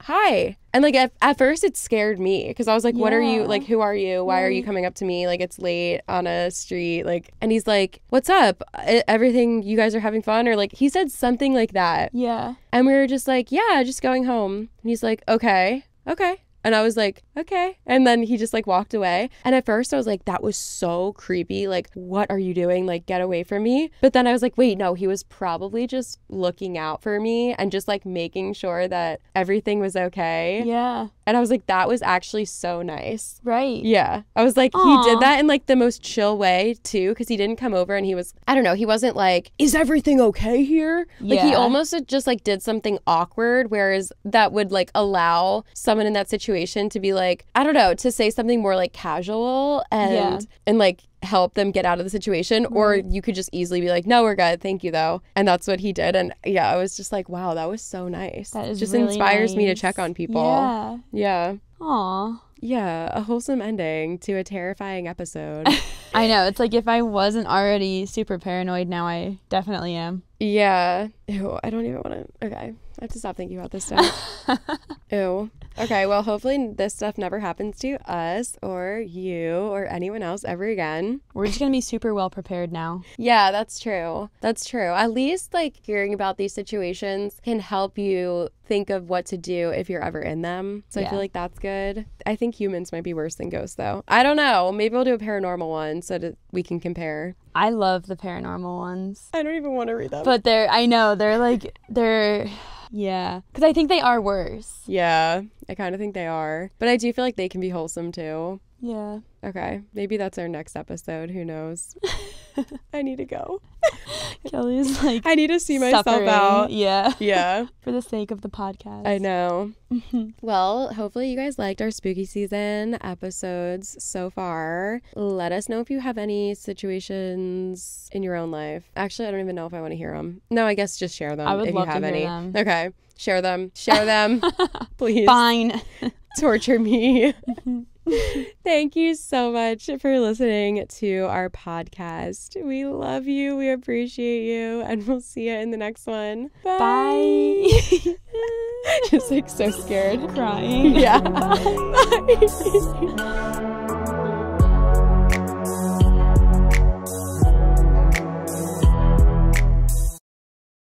hi. And like at first it scared me because I was like, what are you, like, who are you? Why are you coming up to me? Like, it's late on a street. Like, and he's like, what's up? Everything, you guys are having fun? Or like, he said something like that. Yeah. And we were just like, yeah, just going home. And he's like, okay. And I was like, okay. And then he just like walked away. And at first I was like, that was so creepy. Like, what are you doing? Like, get away from me. But then I was like, wait, no, he was probably just looking out for me and just like making sure that everything was okay. Yeah. And I was like, that was actually so nice. Right. Yeah. I was like, he did that in like the most chill way too, because he didn't come over and he was, I don't know, he wasn't like, is everything okay here? Like, he almost just like did something awkward, whereas that would like allow someone in that situation to be like, I don't know, to say something more like casual and like help them get out of the situation. Or you could just easily be like, no, we're good, thank you though. And that's what he did. And yeah, I was just like, wow, that was so nice. That is just really inspires me to nice. check on people. Yeah. Aw. Yeah, a wholesome ending to a terrifying episode. I know. It's like, if I wasn't already super paranoid, now I definitely am. Yeah. Ew, I don't even want to. Okay. I have to stop thinking about this stuff. Ew. Okay, well, hopefully this stuff never happens to us or you or anyone else ever again. We're just going to be super well prepared now. Yeah, that's true. That's true. At least, like, hearing about these situations can help you think of what to do if you're ever in them. So I feel like that's good. I think humans might be worse than ghosts, though. I don't know. Maybe we'll do a paranormal one so that we can compare. I love the paranormal ones. I don't even want to read them. But yeah. Because I think they are worse. Yeah, I kind of think they are. But I do feel like they can be wholesome, too. Yeah. Okay, maybe that's our next episode. Who knows? I need to go. Kelly's like, I need to see myself out. Yeah. Yeah. For the sake of the podcast. I know. Well, hopefully you guys liked our spooky season episodes so far. Let us know if you have any situations in your own life. Actually, I don't even know if I want to hear them. No, I guess just share them. I would if love you have to hear any. them. Okay. Share them. Please. Fine. Torture me. Thank you so much for listening to our podcast. We love you. We appreciate you. And we'll see you in the next one. Bye. Just like so scared. Crying. Yeah. Bye.